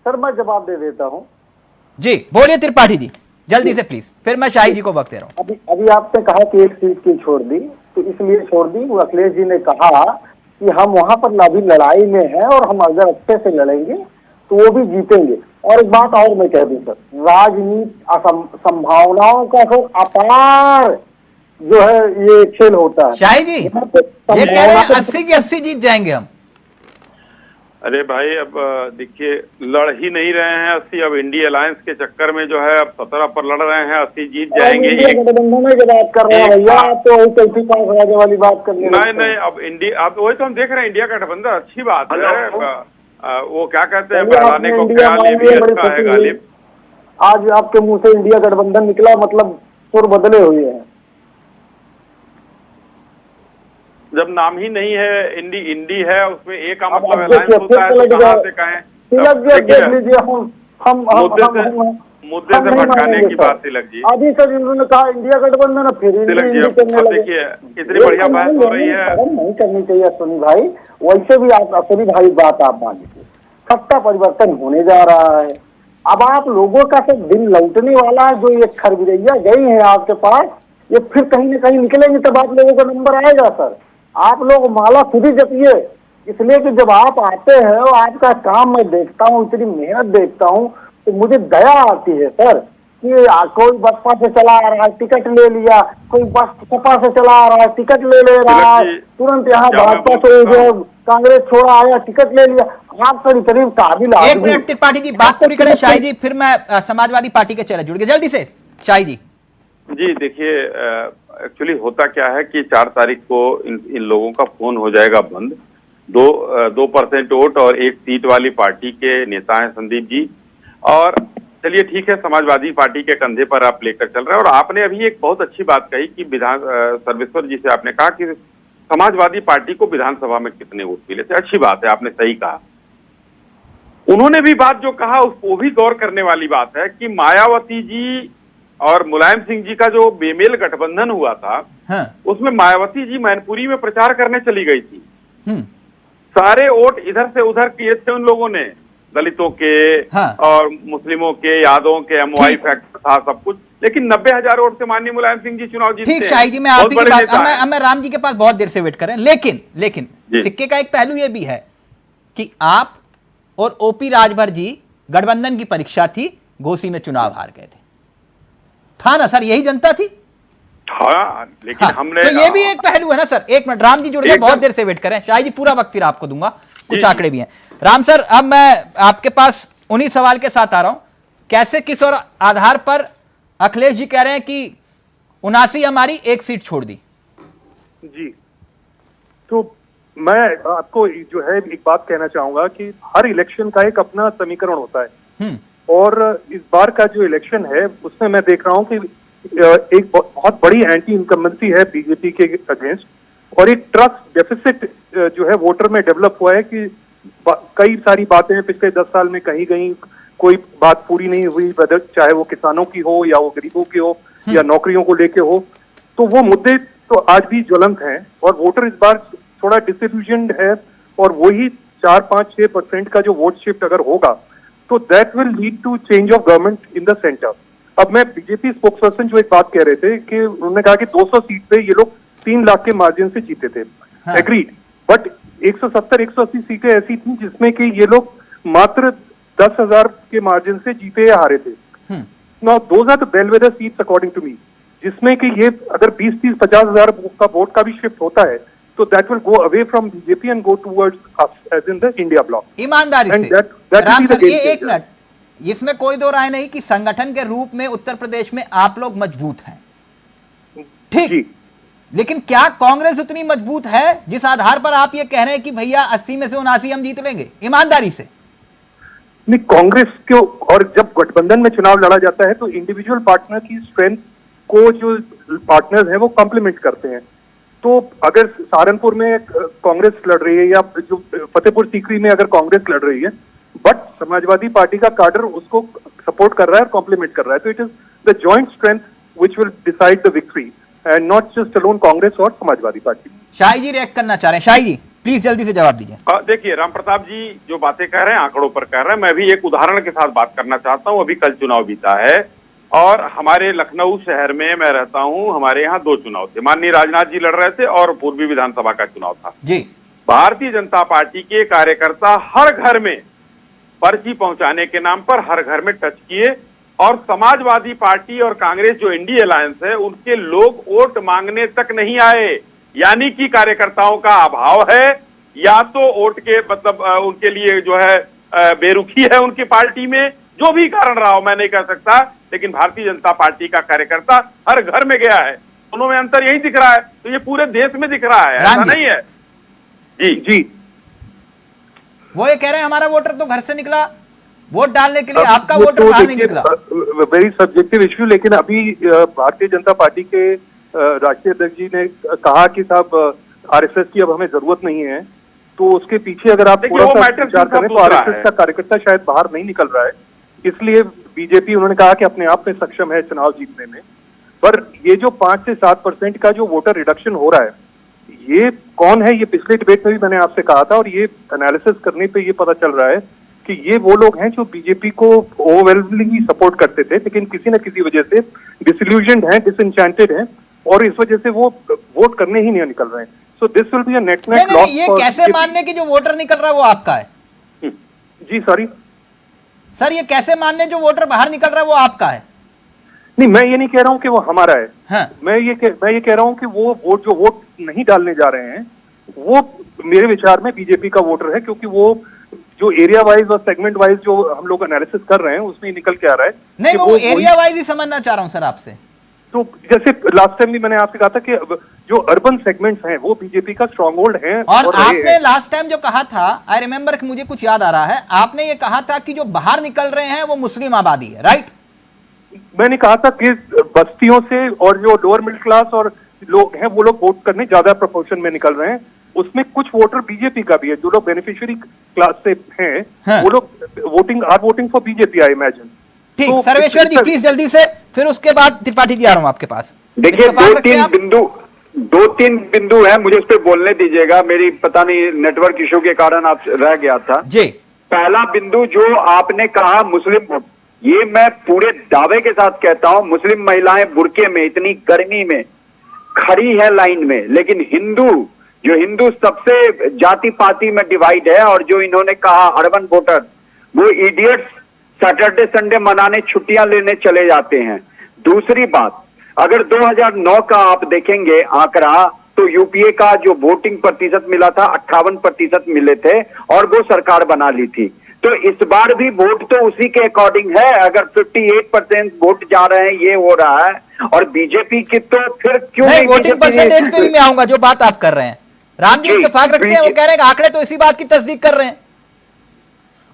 सर मैं जवाब दे देता हूं। जी बोलिए त्रिपाठी जी जल्दी से प्लीज, फिर मैं शाही जी को वक्त दे रहा हूं। अभी आपने कहा कि 1 सीट क्यों छोड़ दी, तो इसलिए छोड़ दी, वो अखिलेश जी ने कहा कि हम वहां पर अभी लड़ाई में हैं और हम अगर अच्छे से लड़ेंगे तो वो भी जीतेंगे। और एक बात और मैं कह दूं सर, राजनीति संभावनाओं का सर अपार जो है ये खेल होता है। शाही जी ये कह रहे हैं 80 की 80 जीत जाएंगे हम। अरे भाई अब देखिए, लड़ ही नहीं रहे हैं 80। अब इंडिया अलायंस के चक्कर में जो है अब 17 पर लड़ रहे हैं, 80 जीत जाएंगे। गठबंधन की बात कर रहे हैं भैया, तो कैसी पास राजा वाली बात करनी? नहीं, अब इंडिया, अब वही तो हम देख रहे हैं, इंडिया का गठबंधन अच्छी बात है। वो क्या कहते हैं, बढ़ाने को का है गालिब। आज आपके मुंह से इंडिया गठबंधन निकला, मतलब सुर बदले हुए हैं। जब नाम ही नहीं है, इंडी है, उसमें एक का अब मतलब देखिए, अलायंस होता है, फिर तो कहाँ से कहें? तिलक जी, देखिए, देख लीजिए, मुद्दे से नहीं भटकाने मानेंगे की सर। बात तिलक जी। अभी तक इन्होंने कहा इंडिया गठबंधन, फिर तिलक जी, इंडी करने अब लगे। देखिए इतनी बढ़िया बहस हो रही है। नहीं करनी चाहिए अश्विनी भाई, वैसे भी आप अश्विनी भाई बात आप मान लीजिए, सत्ता परिवर्तन होने जा रहा है। अब आप लोगों का तो दिन लौटने वाला है, जो ये खरबिरैया गई है आपके पास, ये फिर कहीं न कहीं निकलेंगे, तब आप लोगों का नंबर आएगा सर। आप लोग माला खुद ही जपिए, इसलिए कि जब आप आते हैं और आपका काम मैं देखता हूँ, इतनी मेहनत देखता हूँ, तो मुझे दया आती है सर कि कोई बसपा से चला आ रहा है, टिकट ले लिया, कोई सपा से चला आ रहा है, टिकट ले रहा है, तुरंत यहाँ भाजपा से जो कांग्रेस छोड़ा आया, टिकट ले लिया। आप सर इतनी काबिल आदमी। एक मिनट त्रिपाठी जी, बात पूरी करें शाही जी, फिर मैं समाजवादी पार्टी के चेहरे जुड़ गए जल्दी से शाही जी। जी देखिए, एक्चुअली होता क्या है कि 4 तारीख को इन लोगों का फोन हो जाएगा बंद। 2% वोट और 1 सीट वाली पार्टी के नेता हैं संदीप जी। और चलिए ठीक है, समाजवादी पार्टी के कंधे पर आप लेकर चल रहे हैं। और आपने अभी एक बहुत अच्छी बात कही कि सर्वेश्वर जी से आपने कहा कि समाजवादी पार्टी को विधानसभा में कितने वोट मिले थे। अच्छी बात है, आपने सही कहा। उन्होंने भी बात जो कहा उसको भी गौर करने वाली बात है कि मायावती जी और मुलायम सिंह जी का जो बेमेल गठबंधन हुआ था, हाँ। उसमें मायावती जी मैनपुरी में प्रचार करने चली गई थी। सारे वोट इधर से उधर किए थे उन लोगों ने, दलितों के, हाँ। और मुस्लिमों के, यादवों के, एमवाई फैक्टर था सब कुछ, लेकिन 90,000 वोट से माननीय मुलायम सिंह जी चुनाव जीते। ठीक शाही जी, मैं आप ही की बात, मैं राम जी के पास बहुत देर से वेट कर रहे हैं, लेकिन सिक्के का एक पहलू यह भी है कि आप और ओपी राजभर जी गठबंधन की परीक्षा थी, घोसी में चुनाव हार गए थे, था ना सर? यही जनता थी। हाँ, लेकिन हमने तो ये भी एक पहलू है ना सर। एक मिनट, राम जी जुड़ गए, बहुत देर से वेट करें। शाही जी पूरा वक्त फिर आपको दूंगा, कुछ आंकड़े भी हैं। राम सर, अब मैं आपके पास उन्हीं सवाल के साथ आ रहा हूं, कैसे किस और आधार पर अखिलेश जी कह रहे हैं कि 79 हमारी 1 सीट छोड़ दी? जी, तो मैं आपको जो है एक बात कहना चाहूंगा कि हर इलेक्शन का एक अपना समीकरण होता है, और इस बार का जो इलेक्शन है उसमें मैं देख रहा हूं कि एक बहुत बड़ी एंटी इनकम्बेंसी है बीजेपी के अगेंस्ट, और एक ट्रस्ट डेफिसिट जो है वोटर में डेवलप हुआ है कि कई सारी बातें पिछले 10 साल में कही गई, कोई बात पूरी नहीं हुई, चाहे वो किसानों की हो या वो गरीबों की हो या नौकरियों को लेके हो, तो वो मुद्दे तो आज भी ज्वलंत हैं और वोटर इस बार थोड़ा डिसइल्यूजन्ड है। और वही 4-5-6% का जो वोट शिफ्ट अगर होगा तो that will lead to change of government in the centre. अब मैं बीजेपी स्पोक्सपर्सन जो एक बात कह रहे थे कि उन्होंने कहा कि 200 सीट पे ये लोग 3 लाख के मार्जिन से जीते थे, एग्रीड, बट 170-180 सीटें ऐसी थी जिसमें कि ये लोग मात्र 10,000 के मार्जिन से जीते या हारे थे। Now those are the bellwether seats according to me, जिसमें कि ये अगर 20-30-50,000 का वोट का भी शिफ्ट होता है तो that will go away from BJP and go towards us as in the India bloc. ईमानदारी से राम सर, ये एक मिनट, इसमें कोई दो राय नहीं कि संगठन के रूप में उत्तर प्रदेश में आप लोग मजबूत हैं, ठीक, लेकिन क्या कांग्रेस उतनी मजबूत है जिस आधार पर आप ये कह रहे हैं कि भैया 80 में से 79 हम जीत लेंगे? ईमानदारी से नहीं, कांग्रेस क्यों, और जब गठबंधन में चुनाव लड़ा जाता है तो इंडिविजुअल पार्टनर की स्ट्रेंथ को जो पार्टनर्स हैं वो कॉम्प्लीमेंट करते हैं। तो अगर सहारनपुर में कांग्रेस लड़ रही है या जो फतेहपुर सीकरी में अगर कांग्रेस लड़ रही है, बट समाजवादी पार्टी का काडर उसको सपोर्ट कर रहा है और कॉम्प्लीमेंट कर रहा है, तो it is the joint strength which will decide the victory and not just alone Congress और समाजवादी पार्टी। शाही जी रिएक्ट करना चाह रहे हैं, शाही जी प्लीज जल्दी से जवाब दीजिए। देखिए राम प्रताप जी जो बातें कह रहे हैं आंकड़ों पर कह रहे हैं, मैं भी एक उदाहरण के साथ बात करना चाहता हूं। अभी कल चुनाव बीता है और हमारे लखनऊ शहर में मैं रहता हूं, हमारे यहाँ 2 चुनाव थे, माननीय राजनाथ जी लड़ रहे थे और पूर्वी विधानसभा का चुनाव था जी। भारतीय जनता पार्टी के कार्यकर्ता हर घर में पर्ची पहुंचाने के नाम पर हर घर में टच किए, और समाजवादी पार्टी और कांग्रेस जो एनडीए अलायंस है उनके लोग वोट मांगने तक नहीं आए, यानी कि कार्यकर्ताओं का अभाव है, या तो वोट के मतलब उनके लिए जो है बेरुखी है उनकी पार्टी में, जो भी कारण रहा हो मैं नहीं कह सकता, लेकिन भारतीय जनता पार्टी का कार्यकर्ता हर घर में गया है। दोनों में अंतर यही दिख रहा है, तो ये पूरे देश में दिख रहा है, ऐसा नहीं है। जी जी, वो ये कह रहे हैं हमारा वोटर तो घर से निकला वोट डालने के लिए, आपका वोटर बाहर नहीं निकला। वेरी सब्जेक्टिव इश्यू, लेकिन अभी भारतीय जनता पार्टी के राष्ट्रीय अध्यक्ष जी ने कहा कि साहब आरएसएस की अब हमें जरूरत नहीं है, तो उसके पीछे अगर आप देखिए, थोड़ा वो सा मैटर विचार करें तो दूसरा आरएसएस है। का कार्यकर्ता शायद बाहर नहीं निकल रहा है, इसलिए बीजेपी उन्होंने कहा कि अपने आप में सक्षम है चुनाव जीतने में। पर ये जो 5 से 7% का जो वोटर रिडक्शन हो रहा है, ये कौन है, ये पिछले डिबेट में भी मैंने आपसे कहा था, और ये एनालिसिस करने पे ये पता चल रहा है कि ये वो लोग हैं जो बीजेपी को ओवरवेलमिंगली सपोर्ट करते थे, लेकिन किसी न किसी वजह से डिसइल्यूजन्ड हैं, डिसएन्चेंटेड हैं, और इस वजह से वो वोट करने ही नहीं निकल रहे हैं। So this will be a net net loss. ये कैसे मानने की जो वोटर निकल रहा है वो आपका है? जी सॉरी सर, ये कैसे मानने जो वोटर बाहर निकल रहा है वो आपका है? नहीं, मैं ये नहीं कह रहा हूं कि वो हमारा है। हाँ। मैं ये कह रहा हूं कि वो वोट नहीं डालने जा रहे हैं, वो मेरे विचार में बीजेपी का वोटर है, क्योंकि वो जो एरिया वाइज और सेगमेंट वाइज जो हम लोग एनालिसिस कर रहे हैं उसमें निकल के आ रहा है। नहीं, वो एरिया वाइज ही समझना चाह रहा हूं सर आपसे। तो जैसे लास्ट टाइम भी मैंने आपसे कहा था कि जो अर्बन सेगमेंट्स हैं वो बीजेपी का स्ट्रॉन्ग होल्ड है। और आपने लास्ट टाइम जो कहा था, आई रिमेम्बर कि मुझे कुछ याद आ रहा है, आपने ये कहा था कि जो बाहर निकल रहे हैं वो मुस्लिम आबादी है, राइट? मैंने कहा था कि बस्तियों से और जो लोअर मिडिल क्लास और लोग हैं वो लोग वोट करने ज्यादा प्रोपोर्शन में निकल रहे हैं। उसमें कुछ वोटर बीजेपी का भी है, जो लोग बेनिफिशियरी क्लास से हैं। हाँ। वो लोग voting for BJP, I imagine. ठीक, तो सर्वेश्वर जी प्लीज जल्दी से, फिर उसके बाद त्रिपाठी जी आ रहा हूं आपके पास। देखिए, दो तीन बिंदु हैं, मुझे उस पर बोलने दीजिएगा। मेरी पता नहीं नेटवर्क इशू के कारण आप रह गया था जी। पहला बिंदु जो आपने कहा मुस्लिम वोट, ये मैं पूरे दावे के साथ कहता हूं, मुस्लिम महिलाएं बुर्के में इतनी गर्मी में खड़ी है लाइन में, लेकिन हिंदू सबसे जाति पाति में डिवाइड है। और जो इन्होंने कहा अर्बन वोटर, वो इडियट्स सैटरडे संडे मनाने छुट्टियां लेने चले जाते हैं। दूसरी बात, अगर 2009 का आप देखेंगे आंकड़ा, तो यूपीए का जो वोटिंग प्रतिशत मिला था 58% मिले थे, और वो सरकार बना ली थी। तो इस बार भी वोट तो उसी के अकॉर्डिंग है। अगर 58% वोट जा रहे हैं, ये हो रहा है, और बीजेपी की तो फिर क्यों नहीं वोटिंग परसेंटेज पे भी मैं आऊंगा, जो बात आप कर रहे हैं। राम जी इत्तेफाक रखते हैं, वो कह रहे हैं आंकड़े तो इसी बात की तस्दीक कर रहे हैं।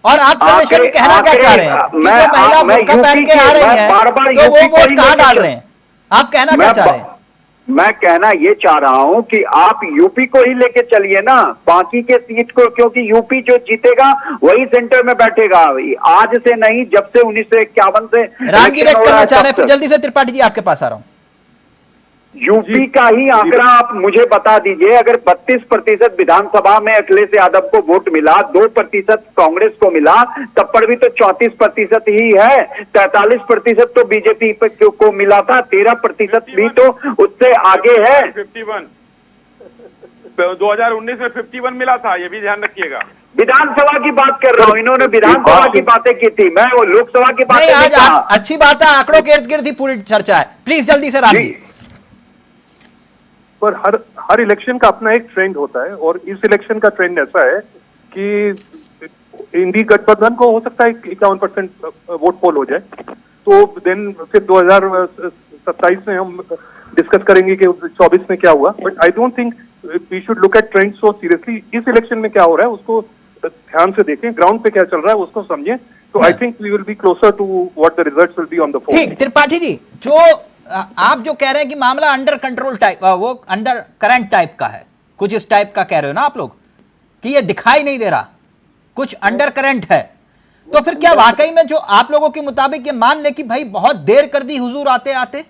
और आप सर्वेश्वर कहना क्या चाह रहे हैं कि जो महिला बुर्का पहन के आ रही है तो वो वोट कहां डाल रहे हैं? आप कहना क्या चाह रहे हैं? मैं कहना ये चाह रहा हूं कि आप यूपी को ही लेके चलिए ना, बाकी के सीट को, क्योंकि यूपी जो जीतेगा वही सेंटर में बैठेगा। आज से नहीं, जब से 1951 से राम जी करना चाह रहे हैं। जल्दी से त्रिपाठी जी आपके पास आ रहा हूं। यूपी का ही आंकड़ा आप मुझे बता दीजिए। अगर 32% विधानसभा में अखिलेश यादव को वोट मिला, 2% कांग्रेस को मिला, तब पर भी तो 34% ही है। 43% तो बीजेपी को मिला था, 13% भी तो उससे आगे है। 51 2019 में 51 मिला था, ये भी ध्यान रखिएगा। विधानसभा की बात कर रहा हूँ, इन्होंने विधानसभा की बातें की थी, मैं वो लोकसभा की बातें नहीं कहा। अच्छी बात है, आंकड़ों के इर्द गिर्द ही पूरी चर्चा है। प्लीज जल्दी से राम जी। पर हर इलेक्शन का अपना एक ट्रेंड होता है, और इस इलेक्शन का ट्रेंड ऐसा है कि इंडी गठबंधन को हो सकता है 51% वोट पोल हो जाए, तो देन फिर 2027 में हम डिस्कस करेंगे कि 24 में क्या हुआ। But I don't think we should look at trend so seriously. इस इलेक्शन में क्या हो रहा है उसको ध्यान से देखें, ग्राउंड पे क्या चल रहा है उसको समझें, तो I think we will be closer to what the results will be on the fourth. ठीक, त्रिपाठी जी, जो आप जो कह रहे हैं कि मामला अंडर कंट्रोल टाइप, वो अंडर करंट टाइप का है, कुछ इस टाइप का कह रहे हो ना आप लोग कि ये दिखाई नहीं दे रहा, कुछ अंडर करंट है, तो फिर क्या वाकई में जो आप लोगों के मुताबिक ये मान ले कि भाई बहुत देर कर दी हुजूर आते आते,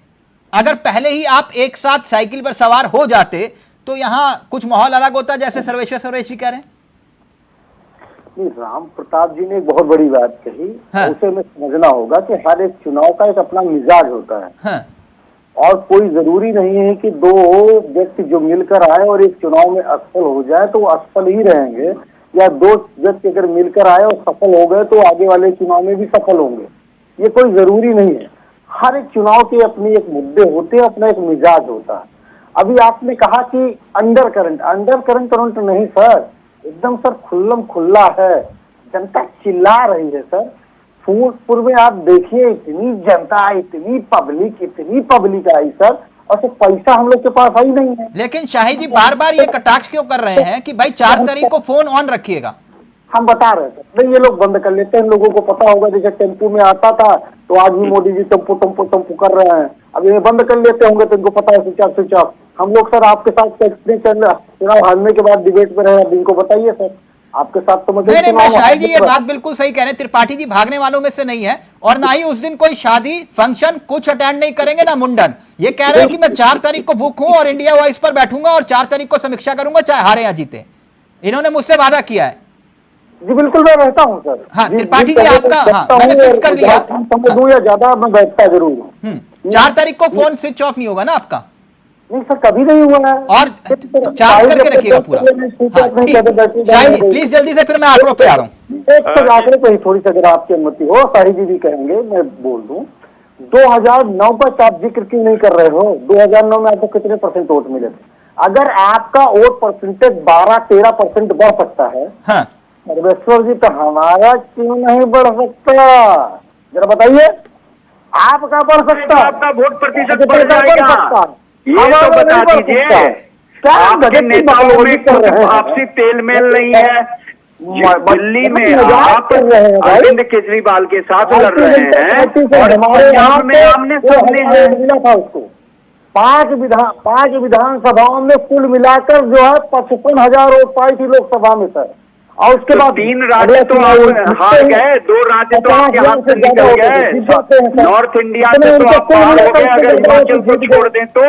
अगर पहले ही आप एक साथ साइकिल पर सवार हो जाते तो यहां कुछ माहौल अलग होता, जैसे सर्वेश्वर जी कह रहे हैं? नहीं, राम प्रताप जी ने एक बहुत बड़ी बात कही। हाँ। उसे हमें समझना होगा कि हर एक चुनाव का एक अपना मिजाज होता है। हाँ। और कोई जरूरी नहीं है कि दो व्यक्ति जो मिलकर आए और एक चुनाव में असफल हो जाए तो वो असफल ही रहेंगे, या दो व्यक्ति अगर मिलकर आए और सफल हो गए तो आगे वाले चुनाव में भी सफल होंगे। ये कोई जरूरी नहीं है। हर एक चुनाव के अपने एक मुद्दे होते हैं, अपना एक मिजाज होता है। अभी आपने कहा कि अंडर करंट नहीं सर, एकदम सर खुल्लम खुल्ला है। जनता चिल्ला रही है सर। फूलपुर में आप देखिए, इतनी जनता, इतनी पब्लिक आई सर, और सिर्फ पैसा हम लोग के पास ही नहीं है। लेकिन शाही जी बार बार ये कटाक्ष क्यों कर रहे हैं कि भाई 4 तारीख को फोन ऑन रखिएगा? हम बता रहे थे नहीं, ये लोग बंद कर लेते हैं। लोगों को पता होगा, जैसे टेम्पू में आता था तो आज भी मोदी जी टेम्पू कर रहे हैं, अब ये बंद कर लेते होंगे तो इनको पता है स्विच ऑफ। हम लोग सर आपके साथ चुनाव हारने के बाद डिबेट में रहे, अब इनको बताइए सर, आपके साथ तो मुझे नहीं, मैं शाही जी ये बात बिल्कुल सही कह रहे हैं। त्रिपाठी जी भागने वालों में से नहीं है और ना ही उस दिन कोई शादी फंक्शन कुछ अटेंड नहीं करेंगे, ना मुंडन। ये कह रहे हैं कि मैं 4 तारीख को बुक हूं और इंडिया वॉइस पर बैठूंगा और 4 तारीख को समीक्षा करूंगा, चाहे हारे या जीते। इन्होंने मुझसे वादा किया है। जी बिल्कुल, मैं रहता हूँ सर। हाँ त्रिपाठी जी आपका, हाँ मैंने फिक्स कर लिया। दूं या ज्यादा मैं बैठता जरूर हूँ। 4 तारीख को फोन स्विच ऑफ नहीं होगा ना आपका? नहीं सर, कभी नहीं हुआ है। और चार्ज करके रखिएगा पूरा। शाही जी प्लीज जल्दी से, फिर मैं आंकड़ों पे आ रहा हूँ। एक तो आंकड़े पे ही थोड़ी सी अगर आपकी अनुमति हो, शाही जी भी कहेंगे, मैं बोल दूं 2009 का आप जिक्र क्यों नहीं कर रहे हो? 2009 में आपको कितने % वोट मिले थे? अगर आपका वोट परसेंटेज 12-13% बढ़ सकता है, हाँ सर्वेश्वर जी, तो हमारा क्यों नहीं बढ़ सकता? जरा बताइए, आपका बढ़ सकता, आपका वोट प्रतिशत बढ़ जाएगा, ये तो बता दीजिए। क्या आपके नेताओं में कुछ आपसी तेलमेल नहीं है। दिल्ली में आप अरविंद केजरीवाल के साथ लड़ रहे हैं और पंजाब में आमने सामने है। मिला था उसको 5 विधानसभाओं में कुल मिलाकर जो है 55,000 वोट पाई थी लोकसभा में सर। और उसके बाद 3 राज्य तो आप हार गए, 2 राज्य तो आपके हाथ से निकल गए। नॉर्थ इंडिया से तो आप पार हो गए अगर हिमाचल को छोड़ दें तो।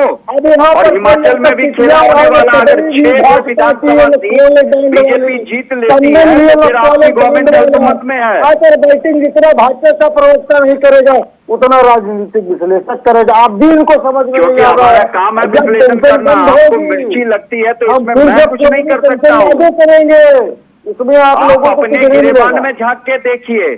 और हिमाचल में भी खेला होने वाला, अगर 6 विधानसभा सीट बीजेपी जीत लेती है तो फिर आपकी गवर्नमेंट हुकूमत में है। सर बैटिंग जितना भाजपा का प्रवक्ता नहीं करेगा उतना राजनीतिक विश्लेषक करेगा। आप भी इनको समझ में नहीं आ रहा है। काम है विश्लेषण करना, आपको मिर्ची लगती है तो इसमें मैं कुछ नहीं कर सकता हूँ। करेंगे इसमें आप लोगों को अपने गिरेबान में झांक के देखिए।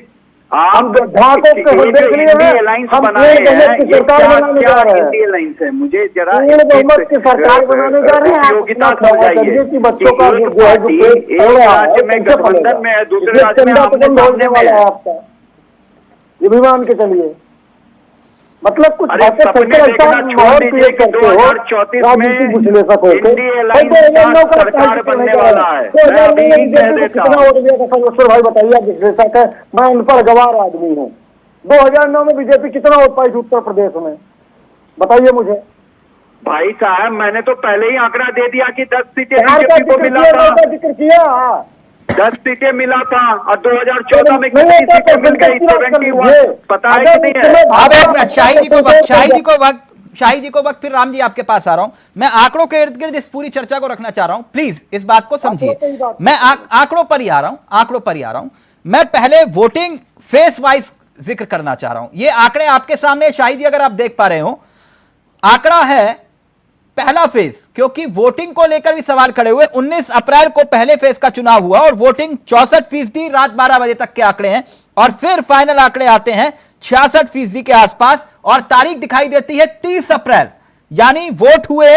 आप इंडिया अलायंस बनाए हैं, ये क्या इंडिया अलायंस है? मुझे जरा सरकार बनाने जा रहे हैं, योग्यता समझाइए कि बच्चों का एक राज्य में गठबंधन में है, दूसरे राज्य में आमने सामने में है। आपका ये भी मान के चलिए, मतलब कुछ सपने देखना छोड़ दीजिए कि 2034 में इंडिया अलायंस का सरकार बनने वाला है। मैं अभी कह देता हूं। भाई बताइए, आप विश्लेषक है, मैं अनपढ़ गवार आदमी हूँ। 2009 में बीजेपी कितना वोट पाई थी उत्तर प्रदेश में? बताइए मुझे। भाई साहब, मैंने तो पहले ही आंकड़ा दे दिया कि 10 सीटें बीजेपी को मिला था। जिक्र किया 10 सीटें मिला था और 2014 में कितनी सीटें मिल गई? 71। पता है कि नहीं है? अब एक मिनट, शाही जी को वक्त फिर राम जी आपके पास आ रहा हूं। मैं आंकड़ों के इर्द गिर्द इस पूरी चर्चा को रखना चाह रहा हूं, प्लीज इस बात को समझिए। मैं आंकड़ों पर ही आ रहा हूं। मैं पहले वोटिंग फेस वाइज जिक्र करना चाह रहा हूं। ये आंकड़े आपके सामने शाही जी, अगर आप देख पा रहे हो, आंकड़ा है पहला फेज, क्योंकि वोटिंग को लेकर भी सवाल खड़े हुए। 19 अप्रैल को पहले फेज का चुनाव हुआ और वोटिंग 64% रात 12 बजे तक के आंकड़े हैं। और फिर फाइनल आंकड़े आते हैं 66% के आसपास और तारीख दिखाई देती है 30 अप्रैल, यानी वोट हुए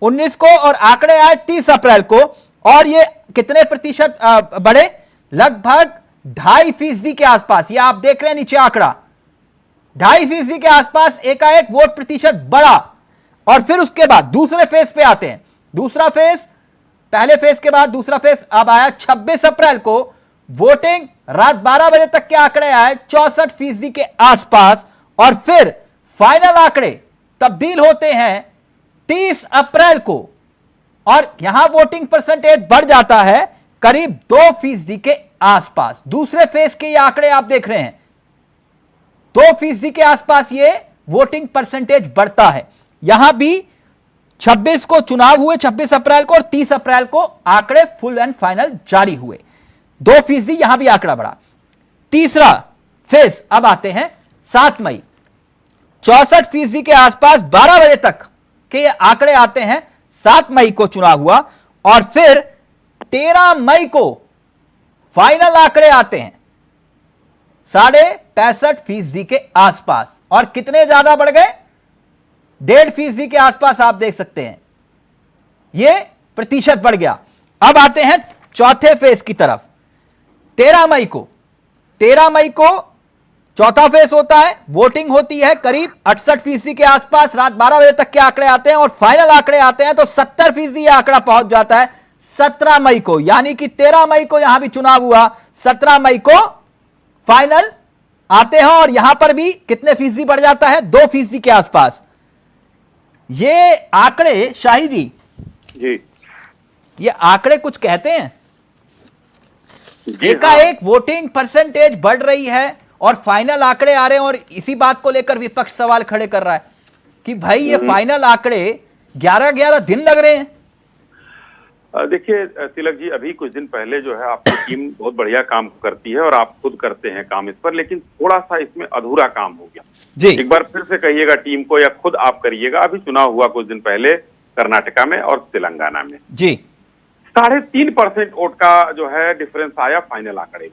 19 को और आंकड़े आए 30 अप्रैल को। और ये कितने प्रतिशत बढ़े? लगभग 2.5% के आसपास। ये आप देख रहे हैं नीचे आंकड़ा, 2.5% के आसपास एकाएक वोट प्रतिशत बढ़ा। और फिर उसके बाद दूसरे फेज पे आते हैं। दूसरा फेज, पहले फेज के बाद दूसरा फेज अब आया 26 अप्रैल को। वोटिंग रात 12 बजे तक के आंकड़े आए 64% के आसपास और फिर फाइनल आंकड़े तब्दील होते हैं 30 अप्रैल को और यहां वोटिंग परसेंटेज बढ़ जाता है करीब 2% के आसपास। दूसरे फेज के ये आंकड़े आप देख रहे हैं, 2% के आसपास ये वोटिंग परसेंटेज बढ़ता है। यहां भी 26 को चुनाव हुए, 26 अप्रैल को, और 30 अप्रैल को आंकड़े फुल एंड फाइनल जारी हुए। 2% यहां भी आंकड़ा बढ़ा। तीसरा फेज अब आते हैं 7 मई, 64% के आसपास 12 बजे तक के आंकड़े आते हैं। 7 मई को चुनाव हुआ और फिर 13 मई को फाइनल आंकड़े आते हैं 65.5% के आसपास। और कितने ज्यादा बढ़ गए? 1.5% के आसपास आप देख सकते हैं, यह प्रतिशत बढ़ गया। अब आते हैं चौथे फेज की तरफ। 13 मई को चौथा फेज होता है। वोटिंग होती है करीब 68% के आसपास, रात 12 बजे तक के आंकड़े आते हैं और फाइनल आंकड़े आते हैं तो 70% यह आंकड़ा पहुंच जाता है 17 मई को। यानी कि 13 मई को यहां भी चुनाव हुआ, 17 मई को फाइनल आते हैं और यहां पर भी कितने फीसदी बढ़ जाता है? 2% के आसपास। ये आंकड़े शाही जी, ये आंकड़े कुछ कहते हैं। एकाएक वोटिंग परसेंटेज बढ़ रही है और फाइनल आंकड़े आ रहे हैं, और इसी बात को लेकर विपक्ष सवाल खड़े कर रहा है कि भाई ये फाइनल आंकड़े 11-11 दिन लग रहे हैं। देखिए तिलक जी, अभी कुछ दिन पहले जो है आपकी टीम बहुत बढ़िया काम करती है और आप खुद करते हैं काम इस पर, लेकिन थोड़ा सा इसमें अधूरा काम हो गया जी। एक बार फिर से कहिएगा टीम को, या खुद आप करिएगा। अभी चुनाव हुआ कुछ दिन पहले कर्नाटका में और तेलंगाना में जी, 3.5% वोट का जो है डिफरेंस आया फाइनल आंकड़े।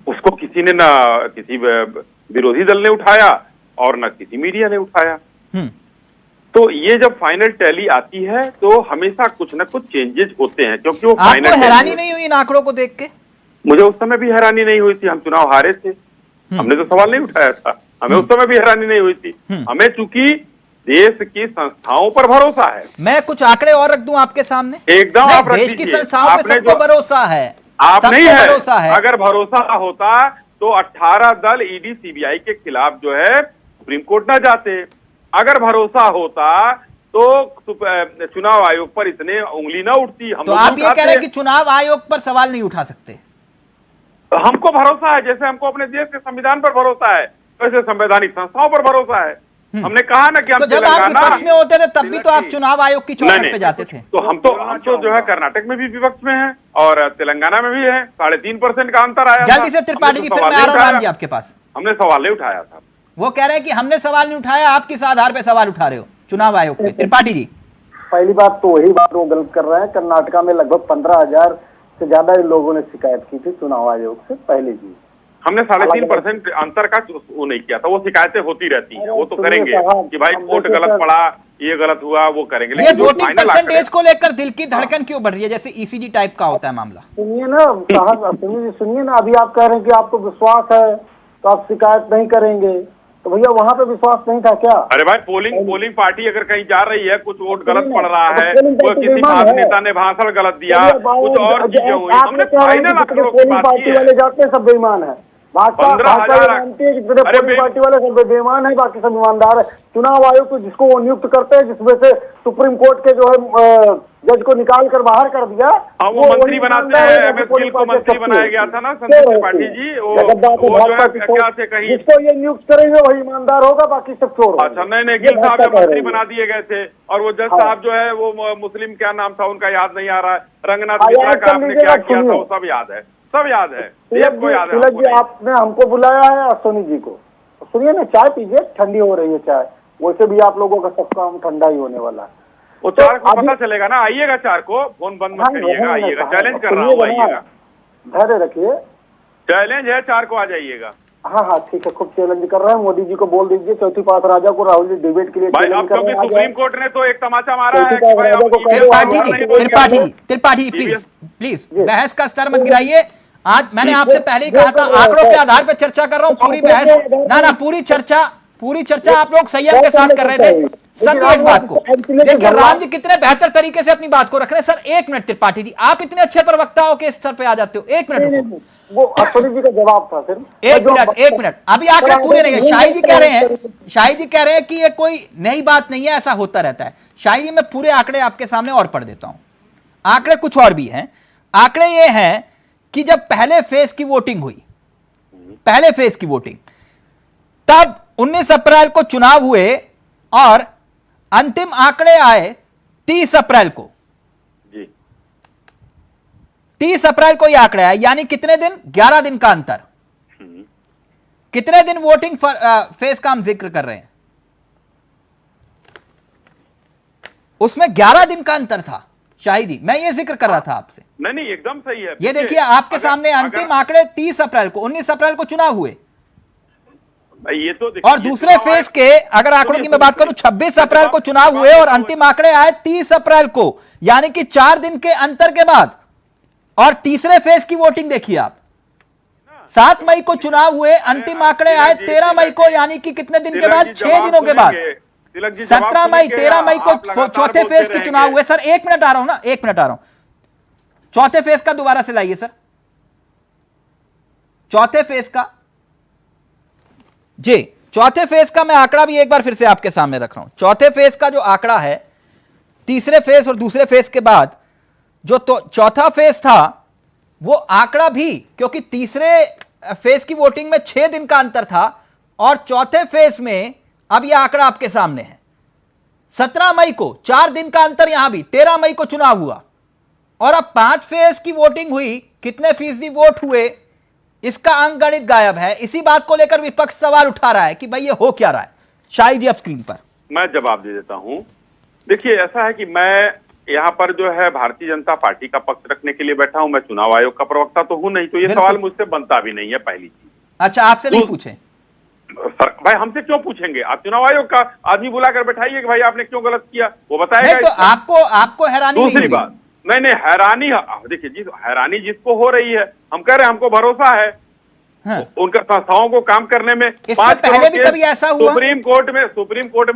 उसको किसी ने ना किसी विरोधी दल ने उठाया और ना किसी मीडिया ने उठाया। तो ये जब फाइनल टैली आती है तो हमेशा कुछ ना कुछ चेंजेस होते हैं, क्योंकि वो फाइनल। आपको हैरानी नहीं हुई इन आंकड़ों को देख के? मुझे उस समय भी हैरानी नहीं हुई थी, हम चुनाव हारे थे, हमने तो सवाल नहीं उठाया था, हमें उस समय भी हैरानी नहीं हुई थी। हमें चूंकि देश की संस्थाओं पर भरोसा है। मैं कुछ आंकड़े और रख दूं आपके सामने? एकदम आप रख देश की दीजिए। संस्थाओं पे सबको भरोसा है, आप नहीं है, भरोसा है। अगर भरोसा होता तो 18 दल ईडी सीबीआई के खिलाफ जो है सुप्रीम कोर्ट ना जाते। अगर भरोसा होता तो चुनाव आयोग पर इतने उंगली ना उठती। हम तो आप ये कह रहे हैं कि चुनाव आयोग पर सवाल नहीं उठा सकते? हमको भरोसा है, जैसे हमको अपने देश के संविधान पर भरोसा है, वैसे संवैधानिक संस्थाओं पर भरोसा है। हमने कहा ना कि हम तो जब आप विपक्ष में होते थे तब भी तो आप चुनाव आयोग की चौखट पे जाते थे। तो हम तो जो है कर्नाटक में भी विपक्ष में है और तेलंगाना में भी है। 3.5% का अंतर आया। जल्दी से त्रिपाठी जी, फिर मैं आ रहा हूं राम जी आपके पास। हमने सवाल नहीं उठाया था। वो कह रहे हैं कि हमने सवाल नहीं उठाया, आप किस आधार पे सवाल उठा रहे हो चुनाव आयोग पे? त्रिपाठी जी, पहली बात तो वही बात वो गलत कर रहे हैं। कर्नाटका में लगभग 15,000 से ज्यादा लोगों ने शिकायत की थी चुनाव आयोग से पहले जी। हमने 3.5% अंतर का वो नहीं किया था। वो शिकायतें होती रहती हैं, वो तो करेंगे कि भाई वोट गलत पड़ा, ये गलत हुआ, वो करेंगे। ये वोटिंग परसेंटेज को लेकर दिल की धड़कन क्यों बढ़ रही है, जैसे ईसीजी टाइप का होता है मामला? सुनिए ना साहब, सुनिए ना, अभी आप कह रहे हैं कि आपको विश्वास है तो आप शिकायत नहीं करेंगे, तो भैया वहाँ पे विश्वास नहीं था क्या? अरे भाई, पोलिंग पार्टी अगर कहीं जा रही है, कुछ वोट गलत पड़ रहा है, वो किसी भाजपा नेता ने भाषण गलत दिया, कुछ और चीजें हुई, हमने फाइनल आंकड़ों की बात की है। वाले जाते हैं सब बेईमान है, भाजपा पार्टी वाले सब बेईमान है, बाकी सब ईमानदार है। चुनाव आयोग को जिसको वो नियुक्त करते हैं, जिसमें से सुप्रीम कोर्ट के जो है जज को निकाल कर बाहर कर दिया, वो मंत्री बनाते हैं। एमएस गिल को मंत्री बनाया गया था ना संदीप त्रिपाठी जी, वो जो है क्या से कहीं जिसको ये नियुक्त करेंगे वही ईमानदार होगा, बाकी सब चोर। अच्छा, नहीं, गिल साहब मंत्री बना दिए गए थे, और वो जज साहब जो है वो मुस्लिम, क्या नाम था उनका, याद नहीं आ रहा है, रंगनाथ मिश्रा का आपने क्या किया था, वो सब याद है, सब याद है, सबको याद है। तिलक जी, आपने हमको बुलाया है और सोनी जी को, सुनिए ना, चाय पीजिए, ठंडी हो रही है चाय, वैसे भी आप लोगों का सब काम ठंडा ही होने वाला है। वो चार को पता चलेगा ना, आइएगा चार को, फोन बंद मत करिएगा, आइएगा, चैलेंज कर रहा हूँ, आइएगा, धैर्य रखिए, चैलेंज है, 4 को आ जाइएगा। हाँ ठीक है, खूब चैलेंज कर रहे हैं। मोदी जी को बोल दीजिए, चौथी पास राजा को राहुल जी डिबेट के लिए भाई, अब क्योंकि सुप्रीम कोर्ट ने तो एक तमाचा मारा है कि भाई त्रिपाठी प्लीज बहस का स्तर मत गिराइए। आज मैंने आपसे पहले ही कहा था, आंकड़ों के आधार पर चर्चा कर रहा हूँ, पूरी बहस ना, पूरी चर्चा आप लोग संयम के साथ कर रहे थे। समझिए इस बात को। देखिए राम जी कितने बेहतर तरीके से अपनी बात को रख रहे हैं। सर 1 मिनट त्रिपाठी जी, आप इतने अच्छे प्रवक्ता हो के स्तर पे आ जाते हो। 1 मिनट, वो अश्विनी जी का जवाब था सिर्फ। 1 मिनट, अभी आंकड़े पूरे नहीं है। शाही जी कह रहे हैं कि ये कोई नई बात नहीं है, ऐसा होता रहता है। शाही जी, मैं पूरे आंकड़े आपके सामने और पढ़ देता हूं। आंकड़े कुछ और भी हैं। आंकड़े ये हैं कि जब पहले फेज की वोटिंग हुई, तब 19 अप्रैल को चुनाव हुए और अंतिम आंकड़े आए 30 अप्रैल को। 30 अप्रैल को यह आंकड़े आए, यानी कितने दिन? 11 दिन का अंतर। कितने दिन वोटिंग फेज का हम जिक्र कर रहे हैं? उसमें 11 दिन का अंतर था। शाही जी, मैं ये जिक्र कर रहा था आपसे। नहीं, एकदम सही है। ये देखिए आपके सामने अंतिम आंकड़े 30 अप्रैल को, 19 अप्रैल को चुनाव हुए, ये तो और दूसरे फेज के अगर आंकड़ों की मैं बात करूं, 26 अप्रैल को चुनाव हुए और अंतिम आंकड़े आए 30 अप्रैल को, यानी कि 4 दिन के अंतर के बाद। और तीसरे फेज की वोटिंग देखिए आप, 7 मई को चुनाव हुए, अंतिम आंकड़े आए 13 मई को, यानी कि कितने दिन के बाद? 6 दिनों के बाद। 17 मई 13 मई को चौथे फेज के चुनाव हुए। सर 1 मिनट आ रहा हूं ना, 1 मिनट आ रहा हूं। चौथे फेज का दोबारा से लाइए सर, चौथे फेज का जी, चौथे फेज का मैं आंकड़ा भी एक बार फिर से आपके सामने रख रहा हूं। चौथे फेज का जो आंकड़ा है, तीसरे फेज और दूसरे फेज के बाद जो तो चौथा फेज था, वो आंकड़ा भी, क्योंकि तीसरे फेज की वोटिंग में 6 दिन का अंतर था और चौथे फेज में अब यह आंकड़ा आपके सामने है 17 मई को 4 दिन का अंतर, यहां भी 13 मई को चुनाव हुआ और अब 5 फेज की वोटिंग हुई, कितने फीसदी वोट हुए इसका अंकगणित गायब है। इसी बात को लेकर विपक्ष सवाल उठा रहा है कि भाई ये हो क्या रहा है। शाहिद जी, अब स्क्रीन पर मैं जवाब दे देता हूं। देखिए, ऐसा है कि मैं यहाँ पर जो है भारतीय जनता पार्टी का पक्ष रखने के लिए बैठा हूं। मैं चुनाव आयोग का प्रवक्ता तो हूं नहीं, तो ये सवाल मुझसे बनता भी नहीं है, पहली चीज। अच्छा, आपसे नहीं पूछे सर? भाई हमसे क्यों पूछेंगे? आप चुनाव आयोग का आदमी बुलाकर बैठाइए कि भाई आपने क्यों गलत किया, वो बताएगा। नहीं, तो आपको हैरानी नहीं दूसरी बात, नहीं हैरानी, देखिए जी, हैरानी जिसको हो रही है, हम कह रहे हैं हमको भरोसा है। हाँ। उनका संस्थाओं को काम करने में। इससे पहले भी कभी ऐसा हुआ? सुप्रीम कोर्ट में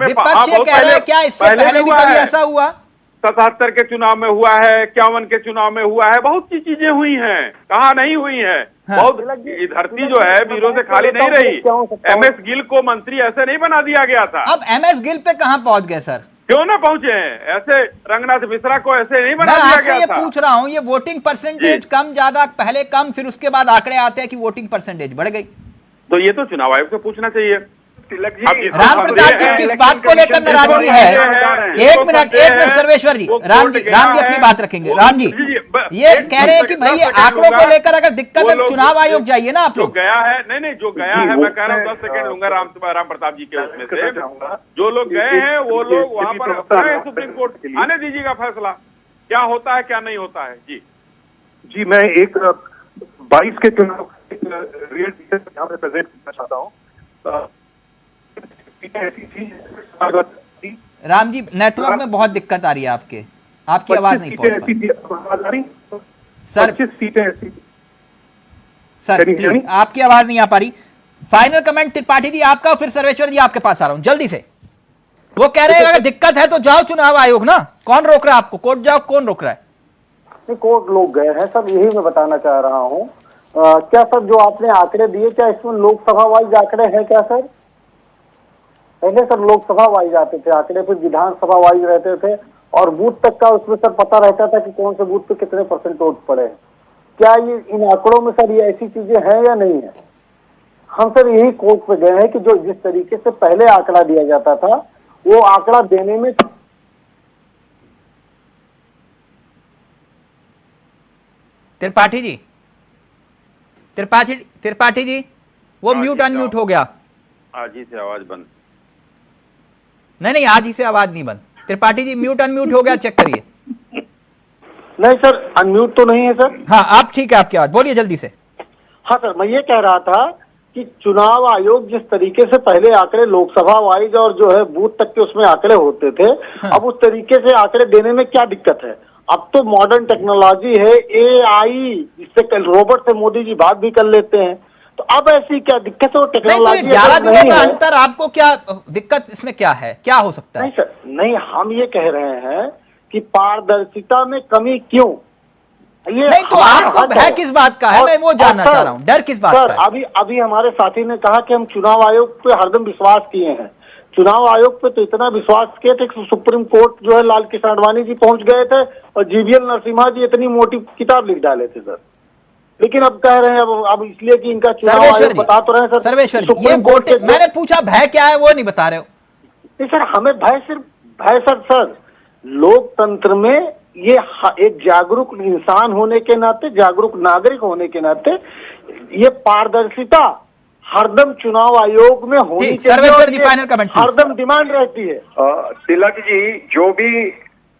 विपक्ष ये कह रहा है क्या इससे पहले भी कभी ऐसा हुआ? 77 के चुनाव में हुआ है, 51 के चुनाव में हुआ है, बहुत सी चीजें हुई हैं, कहाँ नहीं हुई हैं। हाँ। बहुत धरती जो है वीरों से खाली नहीं रही। MS गिल को मंत्री ऐसे नहीं बना दिया गया था। अब MS गिल पे कहाँ पहुंच गए सर? क्यों ना पहुंचे हैं? ऐसे रंगनाथ मिश्रा को ऐसे नहीं बना दिया गया था। ये पूछ रहा हूं, ये वोटिंग परसेंटेज कम ज्यादा, पहले कम, फिर उसके बाद आंकड़े आते हैं कि वोटिंग परसेंटेज बढ़ गई। तो ये तो चुनाव आयोग से पूछना चाहिए। राम प्रताप जी किस बात को लेकर नाराजगी है? एक मिनट सर्वेश्वर जी, राम जी अपनी बात रखेंगे। राम जी ये कह रहे हैं कि भाई आंकड़ों को लेकर अगर दिक्कत है चुनाव आयोग जाइए ना आप लोग। गया है, नहीं जो गया है, मैं कह रहा हूँ 10 सेकंड दूंगा राम प्रताप जी के उसमें से। जो लोग गए हैं वो लोग वहां पर सुप्रीम कोर्ट आने दीजिएगा फैसला, क्या होता है क्या नहीं होता है। जी मैं एक 22 के चुनाव रियल यहाँ पे प्रेजेंट करना चाहता हूँ। राम जी, नेटवर्क में बहुत दिक्कत आ रही है, आपकी आवाज नहीं पहुंच रही। सर प्लीज, आपकी आवाज नहीं आ पा रही। फाइनल कमेंट त्रिपाठी जी आपका, फिर सर्वेश्वर जी आपके पास आ रहा हूं जल्दी से। वो कह रहे हैं अगर दिक्कत है तो जाओ चुनाव आयोग ना, कौन रोक रहा है आपको? कोर्ट जाओ, कौन रोक रहा है? कोर्ट लोग गए हैं सर, यही मैं बताना चाह रहा हूँ। क्या सर जो आपने आंकड़े दिए, क्या इसमें लोकसभा वाइज आंकड़े हैं क्या सर? पहले सर लोकसभा वाइज आते थे आंकड़े, फिर विधानसभा वाइज रहते थे और बूथ तक का उसमें सर पता रहता था कि कौन से बूथ पे कितने % वोट पड़े। क्या ये इन आंकड़ों में सर ये ऐसी चीजें हैं या नहीं है? हम सर यही कोर्ट पे गए हैं कि जो जिस तरीके से पहले आंकड़ा दिया जाता था वो आंकड़ा देने में। त्रिपाठी जी वो म्यूट अनम्यूट हो गया। आज ही से आवाज बंद। नहीं आज ही से आवाज नहीं बंद। त्रिपाठी जी म्यूट अनम्यूट हो गया, चेक करिए। नहीं सर, अनम्यूट तो नहीं है सर। हाँ आप ठीक है, आपकी आवाज बोलिए जल्दी से। हाँ सर, मैं ये कह रहा था कि चुनाव आयोग जिस तरीके से पहले आंकड़े लोकसभा वाइज और जो है बूथ तक के उसमें आंकड़े होते थे, हाँ। अब उस तरीके से आंकड़े देने में क्या दिक्कत है? अब तो मॉडर्न टेक्नोलॉजी है, AI, जिससे कल रोबोट से मोदी जी बात भी कर लेते हैं, तो अब ऐसी क्या दिक्कत है? टेक्नोलॉजी 11 दिनों का अंतर, आपको क्या दिक्कत इसमें क्या है, क्या हो सकता है? नहीं सर, नहीं, हम ये कह रहे हैं कि पारदर्शिता में कमी क्यों? ये नहीं तो आपको भय किस बात का है? मैं वो जानना चाह रहा हूँ, डर किस बात का है? अभी हमारे साथी ने कहा कि हम चुनाव आयोग पे हरदम विश्वास किए हैं। चुनाव आयोग पे तो इतना विश्वास किए थे कि सुप्रीम कोर्ट जो है लाल कृष्ण आडवाणी जी पहुंच गए थे और GVL नरसिम्हा जी इतनी मोटी किताब लिख डाले थे सर। लेकिन अब कह रहे हैं अब इसलिए कि इनका चुनाव आयोग बता तो रहे हैं सर। सर्वेश्वर जी, ये वोटिंग मैंने पूछा भय क्या है, वो नहीं बता रहे हो। नहीं सर, हमें भय सिर्फ भय सर लोकतंत्र में ये एक जागरूक इंसान होने के नाते, जागरूक नागरिक होने के नाते ये पारदर्शिता हरदम चुनाव आयोग में होनी चाहिए, हरदम डिमांड रहती है। तिलक जी, जो भी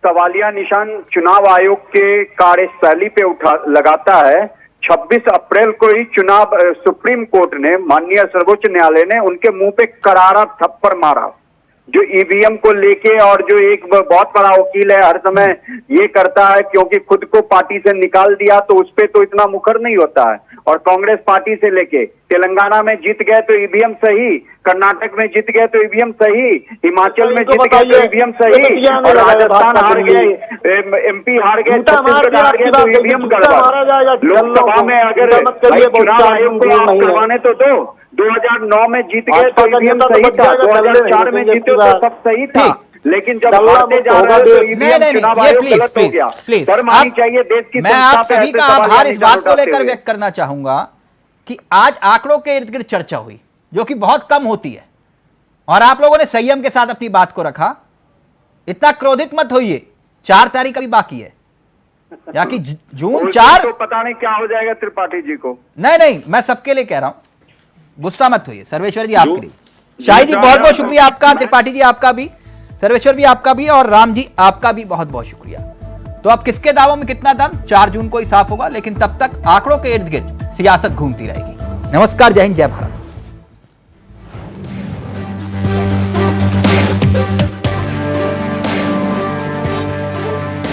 सवालिया निशान चुनाव आयोग के कार्यशैली पे लगाता है, 26 अप्रैल को ही चुनाव सुप्रीम कोर्ट ने, माननीय सर्वोच्च न्यायालय ने उनके मुंह पे करारा थप्पड़ मारा। जो EVM को लेके, और जो एक बहुत बड़ा वकील है हर समय ये करता है क्योंकि खुद को पार्टी से निकाल दिया तो उस पे तो इतना मुखर नहीं होता है। और कांग्रेस पार्टी से लेके तेलंगाना में जीत गए तो EVM सही, कर्नाटक में जीत गए तो EVM सही, हिमाचल में जीत गए तो EVM सही, और राजस्थान हार गए, MP हार गए, छत्तीसगढ़ हार गए तो EVM गड़बड़। लोकसभा में अगर चुनाव आयोग को आप करवाने तो दो, 2009 में जीत गए तो ईवीएम सही था, 2004 में जीते तो सब सही था, लेकिन जब हारते जा रहे हो तो ईवीएम चुनाव आयोग गलत हो गया। शर्म आनी चाहिए देश की। मैं आप सभी का आभार इस बात को लेकर व्यक्त करना चाहूंगा कि आज आंकड़ों के इर्द गिर्द चर्चा हुई, जो कि बहुत कम होती है, और आप लोगों ने संयम के साथ अपनी बात को रखा। इतना क्रोधित मत होइए, 4 तारीख अभी बाकी है, या कि जून 4 तो पता नहीं क्या हो जाएगा त्रिपाठी जी को। नहीं, मैं सबके लिए कह रहा हूं, गुस्सा मत होइए। सर्वेश्वर जी आपके लिए, शाही जी बहुत बहुत शुक्रिया आपका, त्रिपाठी जी आपका भी, सर्वेश्वर भी आपका भी, और राम जी आपका भी बहुत बहुत शुक्रिया। तो अब किसके दावों में कितना दम 4 जून को ही साफ होगा, लेकिन तब तक आंकड़ों के इर्द गिर्द सियासत घूमती रहेगी। नमस्कार, जय हिंद, जय भारत।